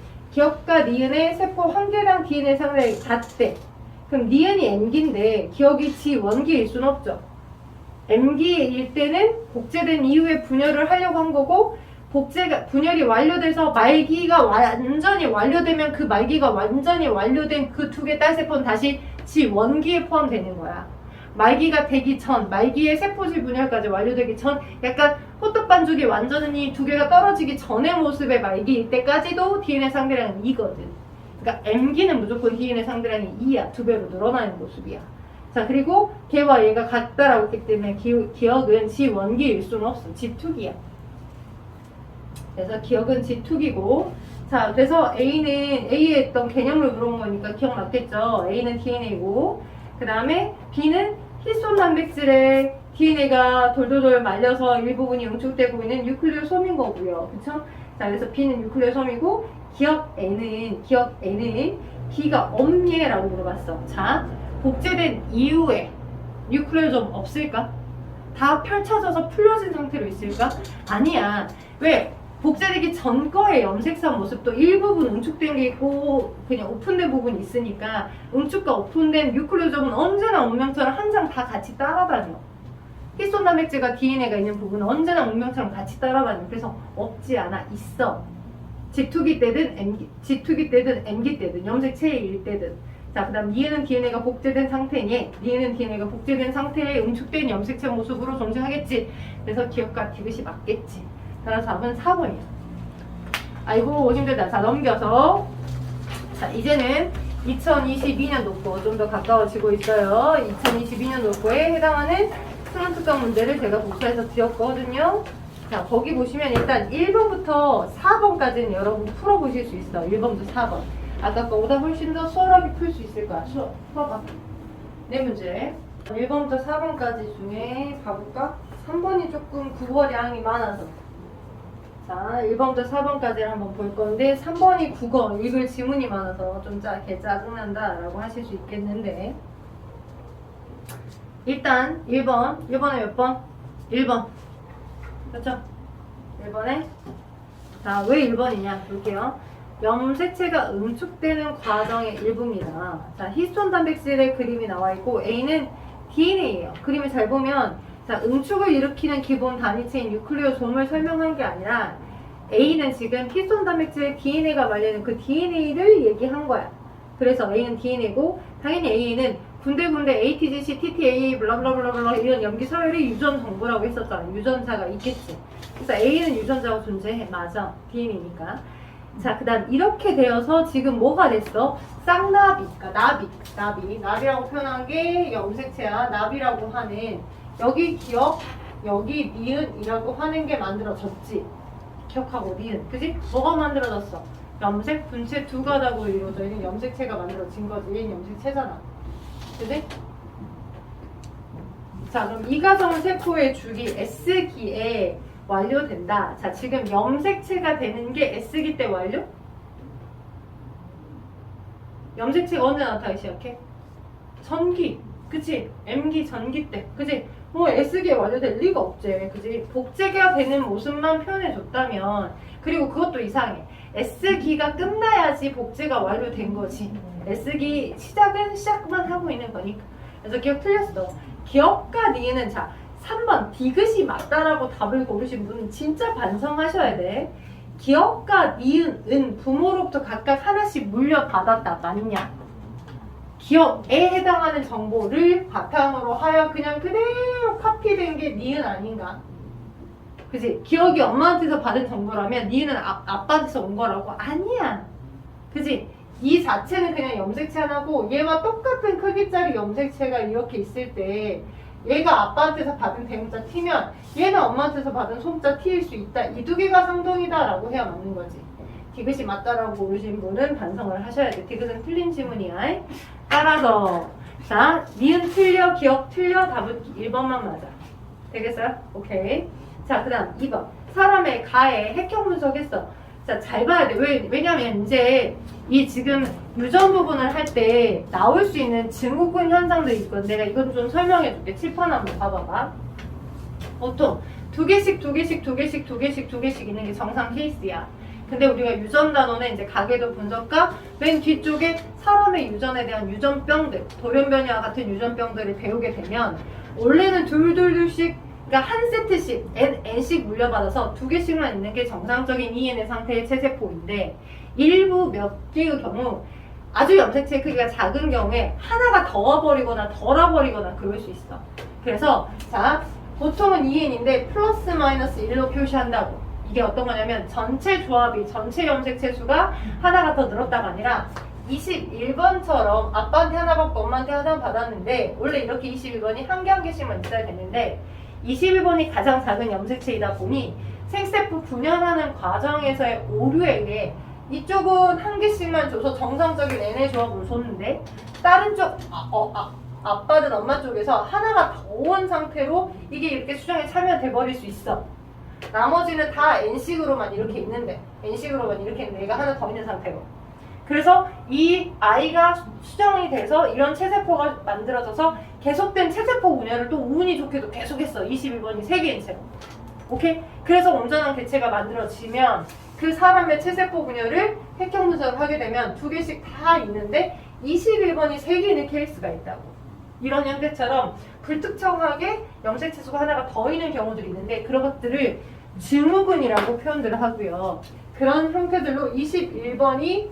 기억과 니은의 세포 한 개당 DNA 상당히 같대. 그럼 니은이 M기인데 기억이 G1기일 순 없죠. M기일 때는 복제된 이후에 분열을 하려고 한 거고, 분열이 완료돼서 말기가 완전히 완료되면 그 말기가 완전히 완료된 그 두 개 딸세포는 다시 G1기에 포함되는 거야. 말기가 되기 전, 말기의 세포질 분열까지 완료되기 전, 약간 호떡 반죽이 완전히 두 개가 떨어지기 전의 모습의 말기일 때까지도 DNA 상대량은 2거든. 그러니까 M기는 무조건 DNA 상대량이 2야. 2배로 늘어나는 모습이야. 자, 그리고 걔와 얘가 같다라고 했기 때문에 기억은 G1기일 수는 없어. G2기야. 그래서 기억은 G2기고, 자, 그래서 A에 있던 개념을 물어본 거니까 기억났겠죠? A는 DNA고, 그 다음에 B는 히스톤 단백질에 DNA가 돌돌돌 말려서 일부분이 응축되고 있는 뉴클레오솜인 거고요. 그쵸? 자, 그래서 B는 뉴클레오솜이고, 기억 N은 B가 없니라고 물어봤어. 자, 복제된 이후에 뉴클레오솜 없을까? 다 펼쳐져서 풀려진 상태로 있을까? 아니야. 왜? 복제되기 전 거의 염색산 모습도 일부분 응축된 게 있고 그냥 오픈된 부분이 있으니까 응축과 오픈된 뉴클레오솜은 언제나 운명처럼 한 장 다 같이 따라다녀. 히스톤 단백질과 DNA가 있는 부분은 언제나 운명처럼 같이 따라다녀. 그래서 없지 않아. 있어. G2기 때든 M기 때든 염색체일 때든. 자, 그 다음 니은은 DNA가 복제된 상태니 니은은 DNA가 복제된 상태에 응축된 염색체 모습으로 존재하겠지. 그래서 기억과 디귿이 맞겠지. 따라서 답은 4번이야. 아이고 힘들다. 자, 넘겨서. 자, 이제는 2022년 녹고 좀 더 가까워지고 있어요. 2022년 녹고에 해당하는 수능 특강 문제를 제가 복사해서 드렸거든요. 자, 거기 보시면 일단 1번부터 4번까지는 여러분 풀어보실 수 있어. 1번부터 4번. 아까 거보다 훨씬 더 수월하게 풀 수 있을 거야. 풀어봐. 네 문제. 1번부터 4번까지 중에 봐볼까? 3번이 조금 국어량이 많아서. 자, 1번부터 4번까지를 한번 볼 건데 3번이 국어, 읽을 지문이 많아서 좀 짜증난다 라고 하실 수 있겠는데, 일단 1번에 몇 번? 1번. 그렇죠? 1번에 자, 왜 1번이냐 볼게요. 염색체가 응축되는 과정의 일부입니다. 자, 히스톤 단백질의 그림이 나와 있고 A는 DNA예요. 그림을 잘 보면 자, 응축을 일으키는 기본 단위체인 뉴클레오솜을 설명한 게 아니라 A는 지금 히스톤 단백질의 DNA가 말리는 그 DNA를 얘기한 거야. 그래서 A는 DNA고, 당연히 A는 군데군데 ATGC, TTA, 블라블라블라블라 이런 염기 서열이 유전 정보라고 했었잖아. 유전자가 있겠지. 그래서 A는 유전자가 존재해. 맞아. DNA니까. 자, 그 다음 이렇게 되어서 지금 뭐가 됐어? 쌍나비, 그러니까 나비라고 표현한 게 염색체야. 나비라고 하는 여기 기억, 여기 니은이라고 하는 게 만들어졌지. 기억하고 니은, 그지? 뭐가 만들어졌어? 염색 분체 두 가닥으로 이루어져 있는 염색체가 만들어진 거지. 염색체잖아. 그지? 자, 그럼 이 과정은 세포의 주기 S기에 완료된다. 자, 지금 염색체가 되는 게 S기 때 완료? 염색체가 언제 나타나기 시작해? 전기, 그치? M기 전기 때, 그치? 뭐 S기에 완료될 리가 없지, 그치? 복제가 되는 모습만 표현해줬다면, 그리고 그것도 이상해. S기가 끝나야지 복제가 완료된 거지. S기 시작만 하고 있는 거니까. 그래서 기억 틀렸어. 기억과 니은은 자, 3번 디귿이 맞다라고 답을 고르신 분은 진짜 반성하셔야 돼. 기억과 니은은 부모로부터 각각 하나씩 물려받았다. 맞냐? 기억에 해당하는 정보를 바탕으로 하여 그냥 그대로 카피된 게 니은 아닌가? 그치? 기억이 엄마한테서 받은 정보라면 니은은 아빠한테서 온 거라고? 아니야. 그치? 이 자체는 그냥 염색체 하나고 얘와 똑같은 크기짜리 염색체가 이렇게 있을 때 얘가 아빠한테서 받은 대문자 T면 얘는 엄마한테서 받은 소문자 T일 수 있다. 이 두 개가 상동이다 라고 해야 맞는 거지. 디귿이 맞다라고 고르신 분은 반성을 하셔야 돼. 디귿은 틀린 지문이야. 따라서 자, 니은 틀려, 기억 틀려, 답은 1번만 맞아. 되겠어요? 오케이. 자, 그 다음 2번. 사람의 가해 핵형 분석했어. 자, 잘 봐야 돼. 왜냐면 이제 이 지금 유전 부분을 할 때 나올 수 있는 증후군 현상들이 있거든. 내가 이건 좀 설명해 줄게. 칠판 한번 봐봐봐. 보통 두 개씩 있는 게 정상 케이스야. 근데 우리가 유전 단원에 이제 가계도 분석과 맨 뒤쪽에 사람의 유전에 대한 유전병들, 돌연변이와 같은 유전병들을 배우게 되면 원래는 둘씩 그러니까 한 세트씩 N씩 물려받아서 2개씩만 있는 게 정상적인 EN의 상태의 체세포인데 일부 몇 개의 경우 아주 염색체 크기가 작은 경우에 하나가 더워버리거나 덜어버리거나 그럴 수 있어. 그래서 자 보통은 EN인데 플러스 마이너스 1로 표시한다고. 이게 어떤 거냐면 전체 조합이 전체 염색체 수가 하나가 더 늘었다가 아니라 21번처럼 아빠한테 하나 받고 엄마한테 하나 받았는데 원래 이렇게 21번이 한 개씩만 있어야 되는데 21번이 가장 작은 염색체이다 보니 생세포 분열하는 과정에서의 오류에 의해 이쪽은 한 개씩만 줘서 정상적인 N의 조합으로 줬는데 다른 쪽 아빠든 엄마 쪽에서 하나가 더 온 상태로 이게 이렇게 수정에 참여돼 버릴 수 있어. 나머지는 다 N식으로만 이렇게 있는데 N식으로만 이렇게 있는데 얘가 하나 더 있는 상태로. 그래서 이 아이가 수정이 돼서 이런 체세포가 만들어져서 계속된 체세포 분열을 또 운이 좋게도 계속했어. 21번이 3개인 채로. 오케이? 그래서 온전한 개체가 만들어지면 그 사람의 체세포 분열을 획형 분석을 하게 되면 2개씩 다 있는데 21번이 3개 있는 케이스가 있다고. 이런 형태처럼 불특정하게 염색체 수가 하나가 더 있는 경우들이 있는데 그런 것들을 증후군이라고 표현들을 하고요. 그런 형태들로 21번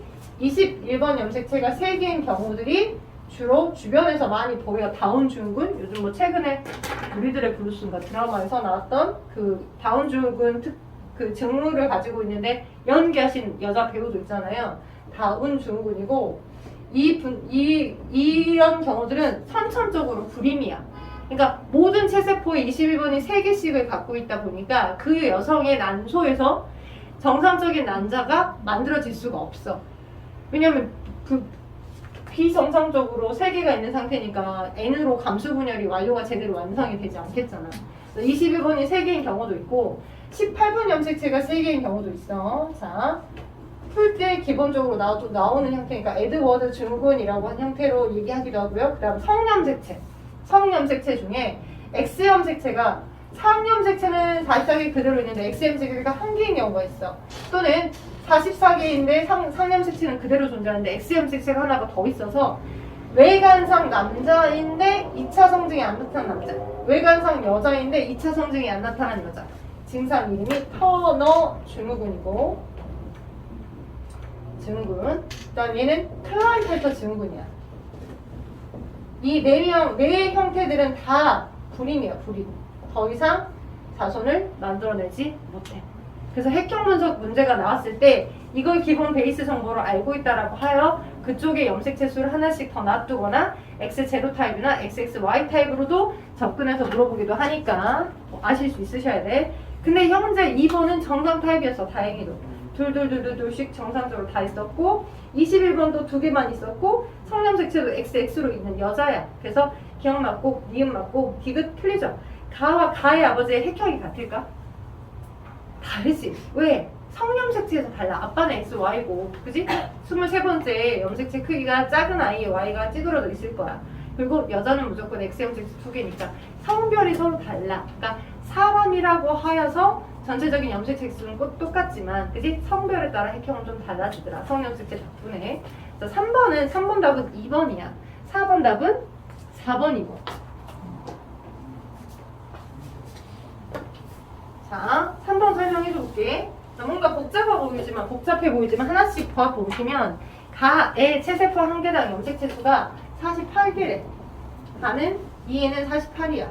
염색체가 3개인 경우들이 주로 주변에서 많이 보여. 다운 증후군, 요즘 뭐 최근에 우리들의 블루스인가 드라마에서 나왔던 그 다운 증후군 그 증후를 가지고 있는데 연기하신 여자 배우도 있잖아요. 다운 증후군이고 이런 경우들은 선천적으로 불임이야. 그러니까 모든 체세포에 21번이 3개씩을 갖고 있다 보니까 그 여성의 난소에서 정상적인 난자가 만들어질 수가 없어. 왜냐면 그 비정상적으로 3개가 있는 상태니까 N으로 감수 분열이 완료가 제대로 완성이 되지 않겠잖아. 21번이 3개인 경우도 있고 18번 염색체가 3개인 경우도 있어. 자, 풀 때 기본적으로 나오는 형태니까 에드워드 증후군이라고 한 형태로 얘기하기도 하고요. 그 다음 성염색체 중에 X염색체가 상염색체는 44개 그대로 있는데 X염색체가 1개인 경우가 있어. 또는 44개인데 상염색체는 그대로 존재하는데 X염색체가 하나가 더 있어서 외관상 남자인데 2차 성징이 안 나타난 남자, 외관상 여자인데 2차 성징이 안 나타난 여자. 증상 이름이 터너 증후군이고 증후군. 그다음 얘는 클라인펠터 증후군이야. 이 네 형태들은 다 불임이야, 불임. 더 이상 자손을 만들어내지 못해. 그래서 획형 분석 문제가 나왔을 때 이걸 기본 베이스 정보로 알고 있다라고 하여 그쪽에 염색체 수를 하나씩 더 놔두거나 X 제로 타입이나 XXY 타입으로도 접근해서 물어보기도 하니까 아실 수 있으셔야 돼. 근데 현재 2번은 정상 타입이었어, 다행히도. 둘씩 정상적으로 다 있었고 21번도 2개만 있었고 성염색체도 XX로 있는 여자야. 그래서 기억 맞고 니은 맞고 디귿 틀리죠. 가와 가의 아버지의 획형이 같을까? 다르지. 왜? 성염색체에서 달라. 아빠는 XY고 그지? 23번째 염색체 크기가 작은 아이의 Y가 찌그러져 있을 거야. 그리고 여자는 무조건 X염색체 2개니까 성별이 서로 달라. 그러니까 사람이라고 하여서 전체적인 염색체 수는 꼭 똑같지만 그지? 성별에 따라 획형은 좀 달라지더라. 성염색체 덕분에. 그래서 3번 답은 2번이야. 4번 답은 4번이고. 자, 3번 설명해 줄게. 뭔가 복잡해 보이지만 하나씩 더 보시면 가의 체세포 한 개당 염색체 수가 48개래. 가는 EN은 48이야.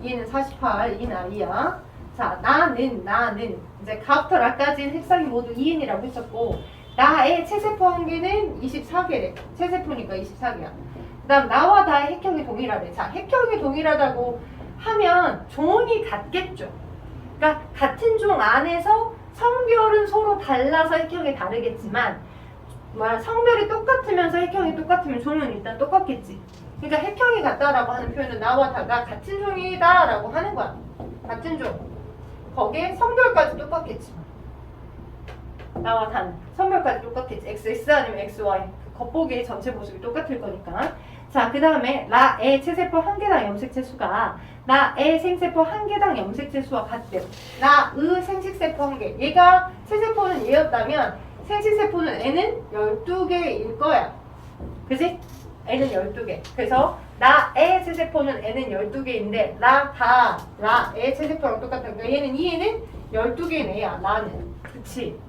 EN은 48인 아이야. 자, 나는 이제 가부터 라까지는 색상이 모두 EN이라고 했었고 나의 체세포 한 개는 24개래. 체세포니까 24개야. 그 다음 나와 나의 획형이 동일하래. 자, 획형이 동일하다고 하면 종이 같겠죠. 그러니까 같은 종 안에서 성별은 서로 달라서 획형이 다르겠지만 성별이 똑같으면서 획형이 똑같으면 종은 일단 똑같겠지. 그러니까 획형이 같다라고 하는 표현은 나와 다가 같은 종이다 라고 하는 거야. 같은 종. 거기에 성별까지 똑같겠지. 나와 다는 성별까지 똑같겠지. XX 아니면 XY. 겉보기의 전체 모습이 똑같을 거니까. 자, 그 다음에 나의 체세포 한 개당 염색체 수가 나의 생세포 한 개당 염색체 수와 같대요. 나의 생식세포 한 개. 얘가 체세포는 얘였다면 생식세포는 N은 12개일 거야. 그지? N은 12개. 그래서 나의 체세포는 N은 12개인데 나의 체세포랑 똑같은 거야. 얘는 이 N은 12개인 애야. 나는. 그치?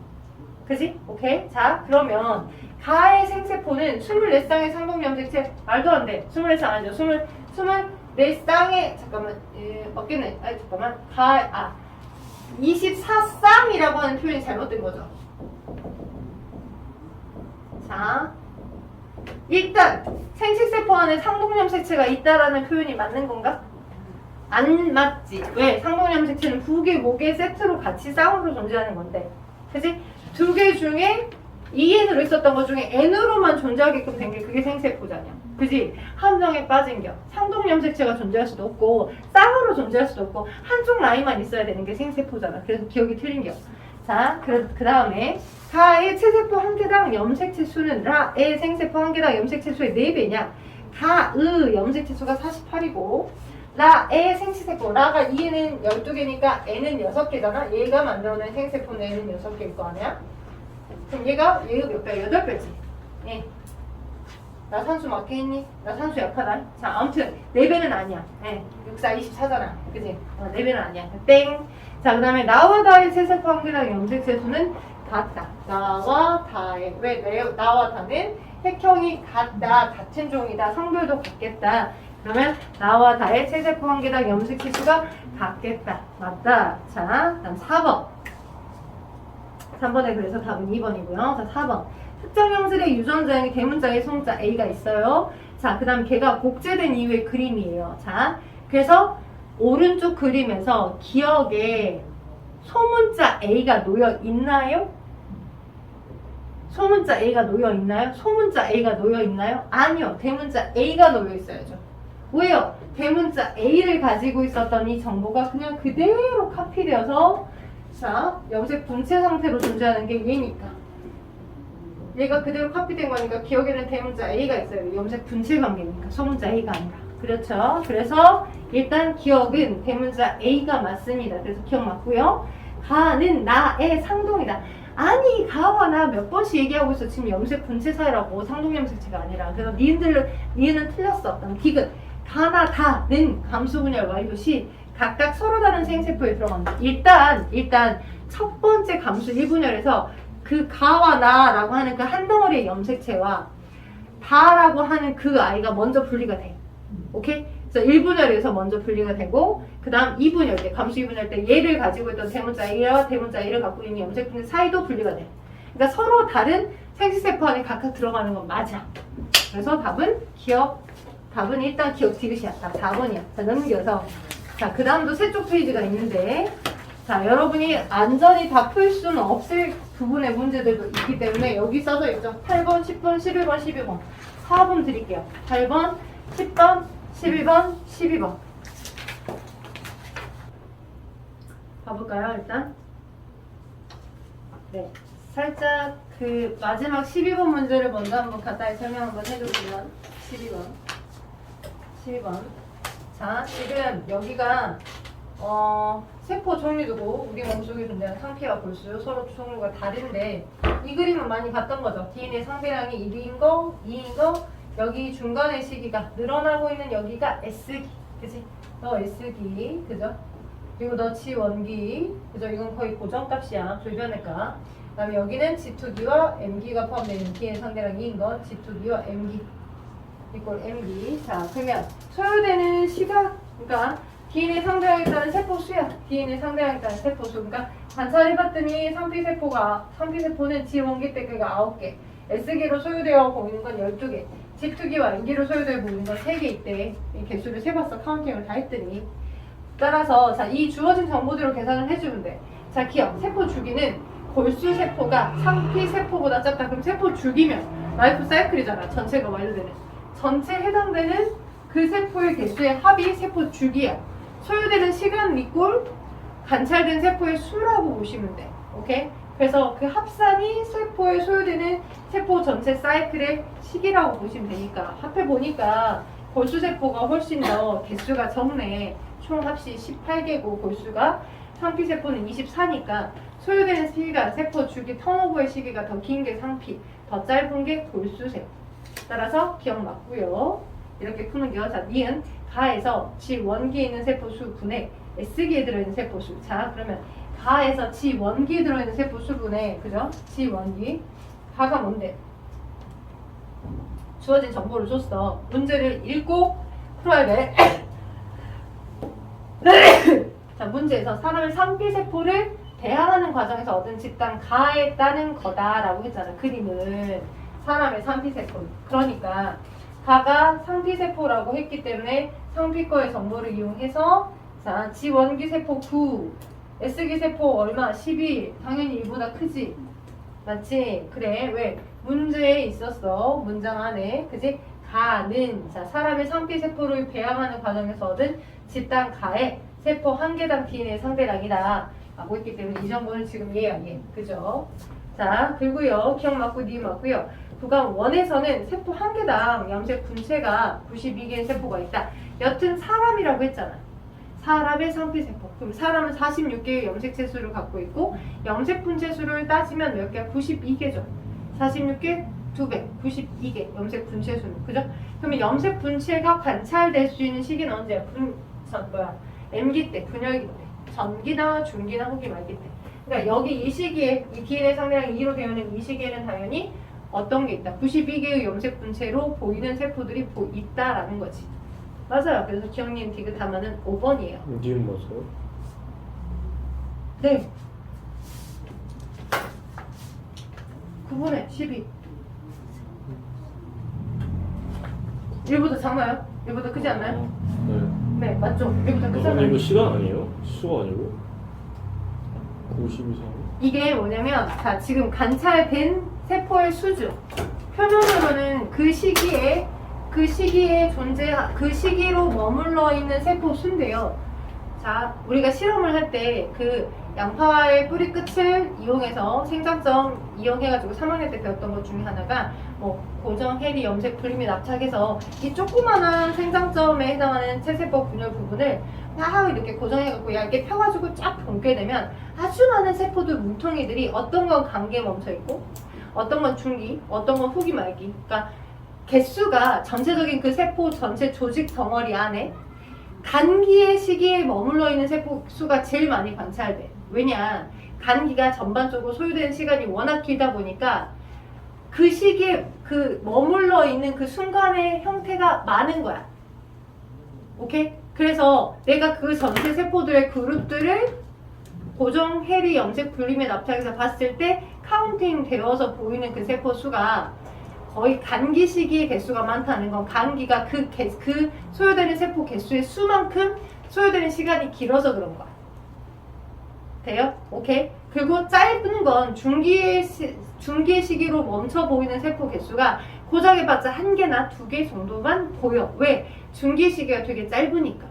그지? 오케이? 자, 그러면 가의 생세포는 24쌍의 상동염색체 말도 안 돼. 24쌍 아니죠. 24쌍의 잠깐만 어깨는 잠깐만 24쌍이라고 하는 표현이 잘못된 거죠. 자, 일단 생식세포 안에 상동염색체가 있다라는 표현이 맞는 건가? 안 맞지. 왜? 상동염색체는 부계, 모계 세트로 같이 쌍으로 존재하는 건데, 그치? 두 개 중에 EN으로 있었던 것 중에 N으로만 존재하게끔 된 게 그게 생세포잖아. 그지? 함정에 빠진 겨. 상동염색체가 존재할 수도 없고 쌍으로 존재할 수도 없고 한쪽 라인만 있어야 되는 게 생세포잖아. 그래서 기억이 틀린 겨. 자, 그 다음에 가의 체세포 한 개당 염색체 수는 라의 생세포 한 개당 염색체 수의 4배냐? 가의 염색체 수가 48이고 라의 생식세포, 라가 2에는 12개니까 N은 6개잖아. 얘가 만들어낸 생세포는 N은 6개일 거 아니야? 그럼 얘가 몇 배야? 8배지. 예. 나 산수 맞게 했니? 나 산수 약하다. 자, 아무튼 4배는 아니야. 예. 6, 4, 24잖아. 그지? 4배는 아니야. 땡. 자, 그 다음에 나와 다의 체세포 한 개당 염색체 수는 같다. 나와 다의. 왜? 나와 다는 획형이 같다. 같은 종이다. 성별도 같겠다. 그러면 나와 다의 체세포 한 개당 염색체 수가 같겠다. 맞다. 자, 다음 4번. 3번에 그래서 답은 2번이고요. 자, 4번. 특정 형질의 유전자에 대문자의 소문자 A가 있어요. 자, 그 다음 걔가 복제된 이후의 그림이에요. 자, 그래서 오른쪽 그림에서 기억에 소문자 A가 놓여 있나요? 소문자 A가 놓여 있나요? 소문자 A가 놓여 있나요? 아니요. 대문자 A가 놓여 있어야죠. 왜요? 대문자 A를 가지고 있었던 이 정보가 그냥 그대로 카피되어서 자, 염색 분체 상태로 존재하는 게 얘니까. 얘가 그대로 카피된 거니까 기억에는 대문자 A가 있어요. 염색 분체 관계니까. 소문자 A가 아니라. 그렇죠? 그래서 일단 기억은 대문자 A가 맞습니다. 그래서 기억 맞고요. 가는 나의 상동이다. 아니, 가와 나 몇 번씩 얘기하고 있어. 지금 염색 분체 사이라고. 상동염색체가 아니라. 그래서 니은은 틀렸어. 디귿. 가나 다는 감수 분열 완료시 각각 서로 다른 생세포에 들어간다. 일단 첫 번째 감수 1분열에서 그 가와 나라고 하는 그 한 덩어리의 염색체와 다라고 하는 그 아이가 먼저 분리가 돼. 오케이? 그래서 1분열에서 먼저 분리가 되고 그 다음 2분열 때, 감수 2분열 때 얘를 가지고 있던 대문자 A와 대문자 A를 갖고 있는 염색분의 사이도 분리가 돼. 그러니까 서로 다른 생식세포 안에 각각 들어가는 건 맞아. 그래서 답은 일단 기억 디귿이야. 답 4번이야. 자, 넘겨서. 자, 그 다음도 세 쪽 페이지가 있는데, 자, 여러분이 안전히 다 풀 수는 없을 부분의 문제들도 있기 때문에 여기 써져 있죠. 8번, 10번, 11번, 12번. 4번 드릴게요. 8번, 10번, 11번, 12번. 가볼까요, 일단? 네. 살짝 그 마지막 12번 문제를 먼저 한번 간단히 설명 한번 해주시면 12번. 자, 지금 여기가 세포 종류도 우리 몸속에 존재하는 상피와 골수 서로 종류가 다른데 이 그림은 많이 봤던 거죠. DNA 상배량이 1인 거, 2인 거, 여기 중간의 시기가 늘어나고 있는 여기가 S기, 그지? 너 S기, 그죠? 그리고 너 G1기, 그죠? 이건 거의 고정값이야, 불변의 값. 그 다음에 여기는 G2기와 M기가 포함되어 있는 DNA 상대량 2인 거, G2기와 M기 이꼴 M기. 자, 그러면 소요되는 시각, 그러니까 DNA 상대량에 따른 세포 수야. DNA 상대량에 따른 세포 수. 그러니까 관찰해봤더니 상피세포는 G1기 때 그가 9개, S기로 소요되어 보이는 건 12개, G2기와 M기로 소요되어 보이는 건 3개 있대. 이 개수를 세봤어. 카운팅을 다 했더니. 따라서 자, 이 주어진 정보대로 계산을 해주면 돼. 자, 기억. 세포 주기는 골수 세포가 상피 세포보다 작다. 그럼 세포 주기면 라이프 사이클이잖아. 전체가 완료되는. 전체 해당되는 그 세포의 개수의 합이 세포 주기야. 소요되는 시간 이꼴 관찰된 세포의 수라고 보시면 돼. 오케이? 그래서 그 합산이 세포에 소요되는 세포 전체 사이클의 시기라고 보시면 되니까 합해보니까 골수세포가 훨씬 더 개수가 적네. 총 합이 18개고 골수가 상피세포는 24니까 소요되는 시기가 세포 주기 턴오버의 시기가 더 긴 게 상피, 더 짧은 게 골수세포. 따라서 기억 맞고요. 이렇게 푸는 게요. 자, 니은 가에서 G1기에 있는 세포 수 분의 S기에 들어있는 세포 수. 자, 그러면 가에서 G1기에 들어있는 세포 수분의 그죠? G1기 가가 뭔데? 주어진 정보를 줬어. 문제를 읽고 풀어야 돼. 자, 문제에서 사람의 상피세포를 대항하는 과정에서 얻은 집단 가에 따른 거다라고 했잖아. 그림은 사람의 상피세포. 그러니까 가가 상피세포라고 했기 때문에 상피과의 정보를 이용해서 자, G1기 세포 9, S기 세포 얼마? 12. 당연히 1보다 크지? 맞지? 그래. 왜? 문제에 있었어. 문장 안에. 그지? 가는 자, 사람의 상피세포를 배양하는 과정에서 얻은 집단 가의 세포 한 개당 DNA 상대량이다. 라고 했기 때문에 이 정보는 지금 얘야, 얘. 그죠? 자, 그리고요. 기억 맞고 니 맞고요. 구간 1에서는 세포 한 개당 염색 분체가 92개의 세포가 있다. 여튼 사람이라고 했잖아. 사람의 상피세포. 그럼 사람은 46개의 염색체 수를 갖고 있고 염색 분체 수를 따지면 몇 개야? 92개죠. 46개, 2배, 92개 염색 분체 수는. 그죠? 그러면 염색 분체가 관찰될 수 있는 시기는 언제야? M기 때, 분열기 때. 전기나 중기나 후기 말기 때. 그러니까 여기 이 시기에 이 DNA 상대량이 2로 되어 있는 이 시기에는 당연히 어떤 게 있다? 92개의 염색 분체로 보이는 세포들이 있다라는 거지. 맞아요. 그래서 기억님 디귿하면은 5번이에요. 니은 맞아요? 네. 9분의 12. 1보다 작나요? 1보다 크지 않나요? 네. 네, 맞죠? 1보다 근데 크잖아요. 이거 시간 아니에요? 수가 아니고? 90 이상? 이게 뭐냐면 자, 지금 관찰된 세포의 수죠. 표면으로는 그 시기에 그 시기로 머물러 있는 세포 수인데요. 자, 우리가 실험을 할 때 그 양파의 뿌리 끝을 이용해서 생장점 이용해가지고 3학년 때 배웠던 것 중에 하나가 뭐 고정, 해리, 염색, 분리 및 압착해서 이 조그만한 생장점에 해당하는 체세포 분열 부분을 막 이렇게 고정해갖고 얇게 펴가지고 쫙 감게 되면 아주 많은 세포들 뭉텅이들이 어떤 건 감기에 멈춰있고 어떤 건 중기, 어떤 건 후기 말기. 그러니까 개수가 전체적인 그 세포 전체 조직 덩어리 안에 간기의 시기에 머물러 있는 세포 수가 제일 많이 관찰돼. 왜냐? 간기가 전반적으로 소요되는 시간이 워낙 길다 보니까 그 시기에 그 머물러 있는 그 순간의 형태가 많은 거야. 오케이? 그래서 내가 그 전체 세포들의 그룹들을 고정, 해리, 염색, 분리 및 압착해서 봤을 때 카운팅 되어서 보이는 그 세포 수가 거의 간기 시기의 개수가 많다는 건 간기가 그 소요되는 세포 개수의 수만큼 소요되는 시간이 길어서 그런 거야. 돼요? 오케이? 그리고 짧은 건 중기의 시기로 멈춰 보이는 세포 개수가 고작해봤자 1개나 2개 정도만 보여. 왜? 중기 시기가 되게 짧으니까.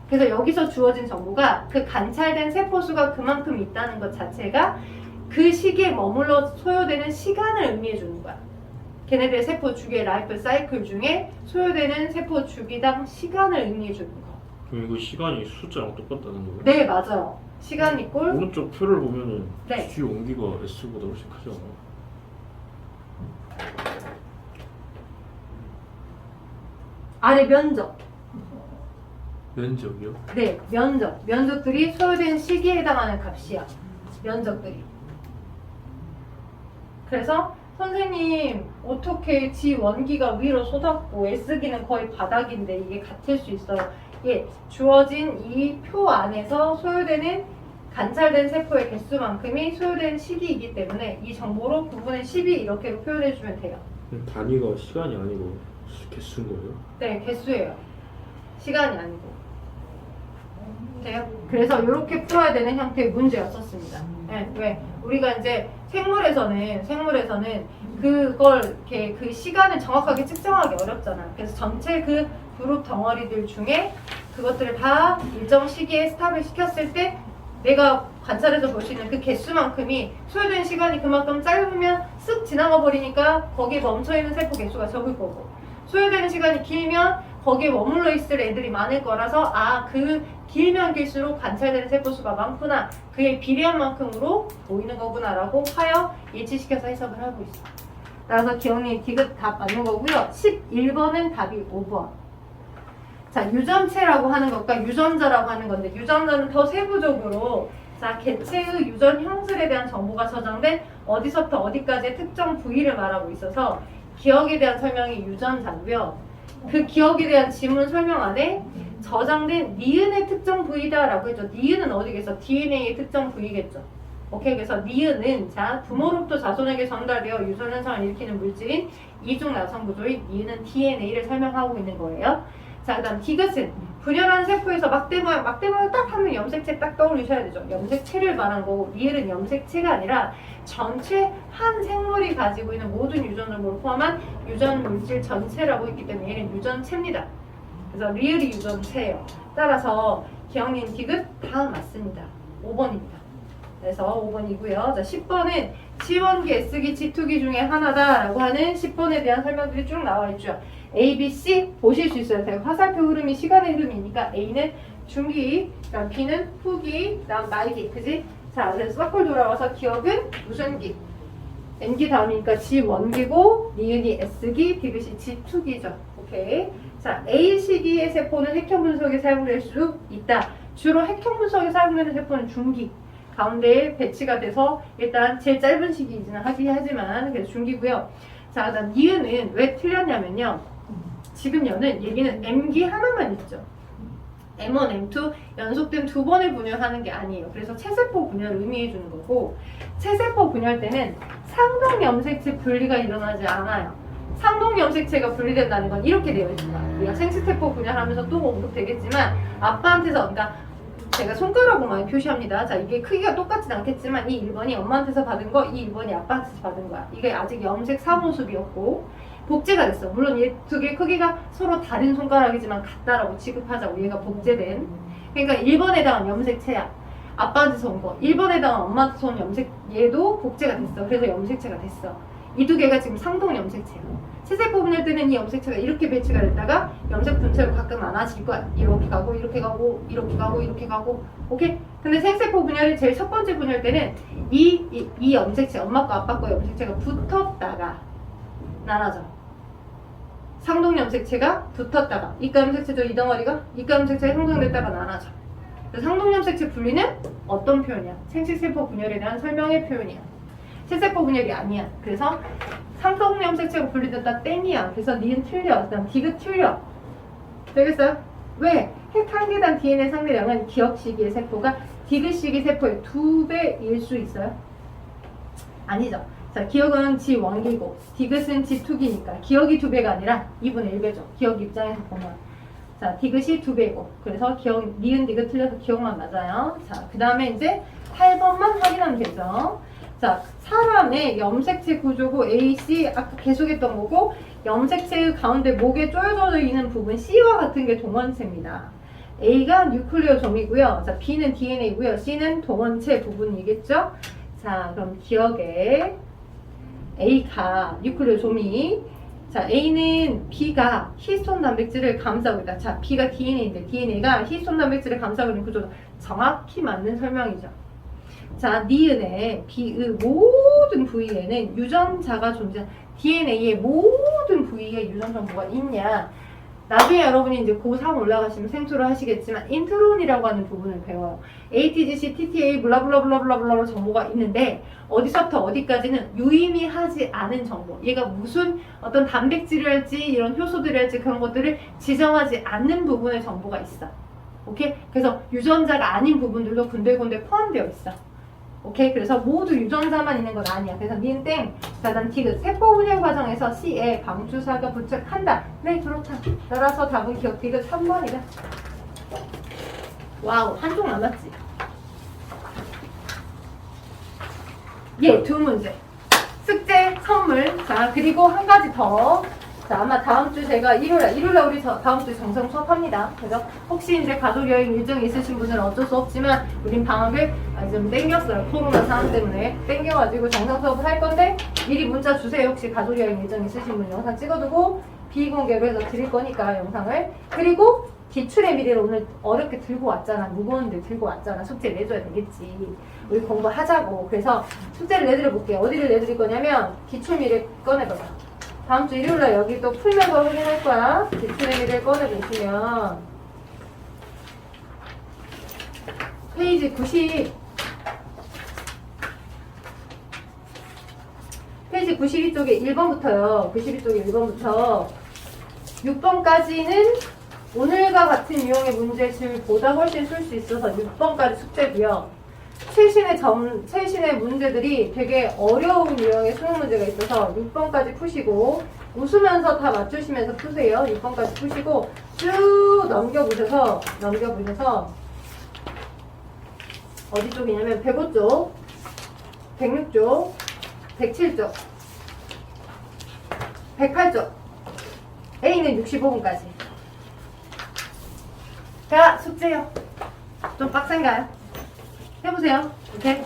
그래서 여기서 주어진 정보가 그 관찰된 세포 수가 그만큼 있다는 것 자체가 그 시기에 머물러 소요되는 시간을 의미해 주는 거야. 걔네들의 세포 주기의 라이프 사이클 중에 소요되는 세포 주기당 시간을 의미해 주는 거. 그럼 이거 시간이 숫자랑 똑같다는 거예요? 네, 맞아요. 시간 이꼴 오른쪽 표를 보면은 네. G 온기가 S보다 훨씬 크지 않아요? 아래 면적. 면적이요? 네, 면적. 면적들이 소요된 시기에 해당하는 값이야. 면적들이. 그래서 선생님 어떻게 G1기가 위로 쏟았고 S기는 거의 바닥인데 이게 같을 수 있어요. 예, 주어진 이 표 안에서 소요되는 관찰된 세포의 개수만큼이 소요된 시기이기 때문에 이 정보로 9분의 12 이렇게 표현해주면 돼요. 단위가 시간이 아니고 개수인 거예요? 네, 개수예요. 시간이 아니고. 돼요? 그래서 이렇게 풀어야 되는 형태의 문제였었습니다. 네, 왜? 우리가 이제 생물에서는 그걸 이렇게 그 시간을 정확하게 측정하기 어렵잖아. 그래서 전체 그 그룹 덩어리들 중에 그것들을 다 일정 시기에 스탑을 시켰을 때 내가 관찰해서 볼 수 있는 그 개수만큼이 소요된 시간이 그만큼 짧으면 쓱 지나가 버리니까 거기에 멈춰있는 세포 개수가 적을 거고, 소요되는 시간이 길면 거기에 머물러 있을 애들이 많을 거라서 그 길면 길수록 관찰되는 세포 수가 많구나, 그에 비례한 만큼으로 보이는 거구나 라고 하여 일치시켜서 해석을 하고 있어. 따라서 기억님 디귿 답 맞는 거고요. 11번은 답이 5번. 자, 유전체라고 하는 것과 유전자라고 하는 건데, 유전자는 더 세부적으로 자, 개체의 유전 형질에 대한 정보가 저장된 어디서부터 어디까지의 특정 부위를 말하고 있어서 기억에 대한 설명이 유전자고요. 그 기억에 대한 지문 설명 안에 저장된 니은의 특정 부위다라고 했죠. 니은은 어디겠어? DNA의 특정 부위겠죠. 오케이, 그래서 니은은 자, 부모로부터 자손에게 전달되어 유전 현상을 일으키는 물질인 이중 나선 구조인 니은은 DNA를 설명하고 있는 거예요. 자, 그다음 디귿은 분열한 세포에서 막대 모양 딱 하면 염색체 딱 떠올리셔야 되죠. 염색체를 말하는 거고, 리을은 염색체가 아니라 전체 한 생물이 가지고 있는 모든 유전 정보를 포함한 유전 물질 전체라고 했기 때문에 얘는 유전체입니다. 그래서 리을이 유전체예요. 따라서 기억님 디귿 다 맞습니다. 5번입니다. 그래서 5번이고요. 자, 10번은 G1기, S기, G2기 중에 하나다라고 하는 10번에 대한 설명들이 쭉 나와 있죠. A, B, C 보실 수 있어요. 화살표 흐름이 시간의 흐름이니까 A는 중기, 그다음 B는 후기, 그다음 말기, 그지? 자, 그래서 서클 돌아와서 기억은 무슨 기? N기 다음이니까 G1기고, 니은이 S기, 디귿이 G2기죠. 오케이. 자, A 시기의 세포는 핵형 분석에 사용될 수 있다. 주로 핵형 분석에 사용되는 세포는 중기 가운데에 배치가 돼서 일단 제일 짧은 시기이지는 하지만 그래서 중기고요. 자, 그다음 니은은 왜 틀렸냐면요. 지금 여는 얘기는 M기 하나만 있죠. M1, M2 연속된 두 번을 분열하는 게 아니에요. 그래서 체세포 분열을 의미해 주는 거고, 체세포 분열 때는 상동 염색체 분리가 일어나지 않아요. 상동 염색체가 분리된다는 건 이렇게 되어 있습니다. 우리가 생체세포 분열하면서 또 언급되겠지만 아빠한테서, 그러니까 제가 손가락으로 많이 표시합니다. 자, 이게 크기가 똑같진 않겠지만 이 1번이 엄마한테서 받은 거, 이 1번이 아빠한테서 받은 거야. 이게 아직 염색 사모습이었고 복제가 됐어. 물론 얘 두 개 크기가 서로 다른 손가락이지만 같다라고 취급하자고, 얘가 복제된. 그러니까 1번에 해당한 염색체야. 아빠한테서 온 거. 1번에 해당한 엄마한테서 온 염색, 얘도 복제가 됐어. 그래서 염색체가 됐어. 이 두 개가 지금 상동 염색체야. 체세포 분열 때는 이 염색체가 이렇게 배치가 됐다가 염색 분체로 가끔 많아질 거야. 이렇게 가고 이렇게 가고 이렇게 가고 이렇게 가고. 오케이? 근데 생세포 분열이 제일 첫 번째 분열 때는 이 염색체, 엄마 거 아빠 거 염색체가 붙었다가 나눠져. 상동 염색체가 붙었다가 이가 염색체죠. 이 덩어리가 이가 염색체가 형성됐다가 나눠져. 그래서 상동 염색체 분리는 어떤 표현이야? 생식세포 분열에 대한 설명의 표현이야. 체세포 분열이 아니야. 그래서 상동 염색체가 분리됐다 땡이야. 그래서 니은 틀려. 그다음 디귿 틀려. 되겠어요? 왜? 핵 한 개당 DNA 상대량은 기억 시기의 세포가 디귿 시기 세포의 2배일 수 있어요? 아니죠. 자, 기억은 G1기고 디귿은 G2기니까 기억이 2배가 아니라 2분의 1배죠. 기억 입장에서 보면. 자, 디귿이 2배고 그래서 기억, 니은 디귿 틀려서 기억만 맞아요. 자, 그 다음에 이제 8번만 확인하면 되죠. 자, 사람의 염색체 구조고 A, C 아까 계속했던 거고, 염색체의 가운데 목에 쪼여져 있는 부분 C와 같은 게 동원체입니다. A가 뉴클레오솜이고요. 자, B는 DNA고요. C는 동원체 부분이겠죠. 자, 그럼 기억에 A가 뉴클레오솜이, 자, A는 B가 히스톤 단백질을 감싸고 있다. 자, B가 DNA인데 DNA가 히스톤 단백질을 감싸고 있는 구조도 정확히 맞는 설명이죠. 자, 니은의 B의 모든 부위에는 유전자가 존재, DNA의 모든 부위에 유전 정보가 있냐? 나중에 여러분이 이제 고3 올라가시면 생초를 하시겠지만 인트론이라고 하는 부분을 배워요. ATGC, TTA, 블라블라블라블라블라 정보가 있는데 어디서부터 어디까지는 유의미하지 않은 정보. 얘가 무슨 어떤 단백질을 할지 이런 효소들을 할지 그런 것들을 지정하지 않는 부분의 정보가 있어. 오케이? 그래서 유전자가 아닌 부분들도 군데군데 포함되어 있어. 오케이? 그래서 모두 유전자만 있는 건 아니야. 그래서 니은 땡. 자, 난 디귿. 세포 분열 과정에서 C에 방주사가 부착한다. 네, 그렇다. 따라서 답은 기억 디귿 3번이다. 와우, 한쪽 남았지. 예, 두 문제. 숙제, 선물. 자, 그리고 한 가지 더. 자, 아마 다음 주 제가 일요일날 우리 다음 주 정상 수업합니다. 그래서 혹시 이제 가족 여행 일정이 있으신 분들은 어쩔 수 없지만 우린 방학을 좀 땡겼어요. 코로나 상황 때문에 땡겨가지고 정상 수업을 할 건데 미리 문자 주세요. 혹시 가족 여행 일정 있으신 분 영상 찍어두고 비공개로 해서 드릴 거니까 영상을. 그리고 기출의 미래를 오늘 어렵게 들고 왔잖아. 무거운데 들고 왔잖아. 숙제 내줘야 되겠지. 우리 공부하자고. 그래서 숙제를 내드려 볼게요. 어디를 내드릴 거냐면 기출 미래 꺼내봐봐. 다음 주 일요일날 여기 또 풀면서 확인할 거야. 기출의 미래를 꺼내보시면 페이지 92쪽에 1번부터요. 92쪽에 1번부터 6번까지는 오늘과 같은 유형의 문제집보다 훨씬 쓸 수 있어서 6번까지 숙제고요. 최신의 문제들이 되게 어려운 유형의 수능 문제가 있어서 6번까지 푸시고 웃으면서 다 맞추시면서 푸세요. 6번까지 푸시고 쭉 넘겨보셔서 어디 쪽이냐면 105쪽, 106쪽, 107쪽, 108쪽, A는 65분까지. 자, 숙제요. 좀 빡센가요? 해보세요. 오케이?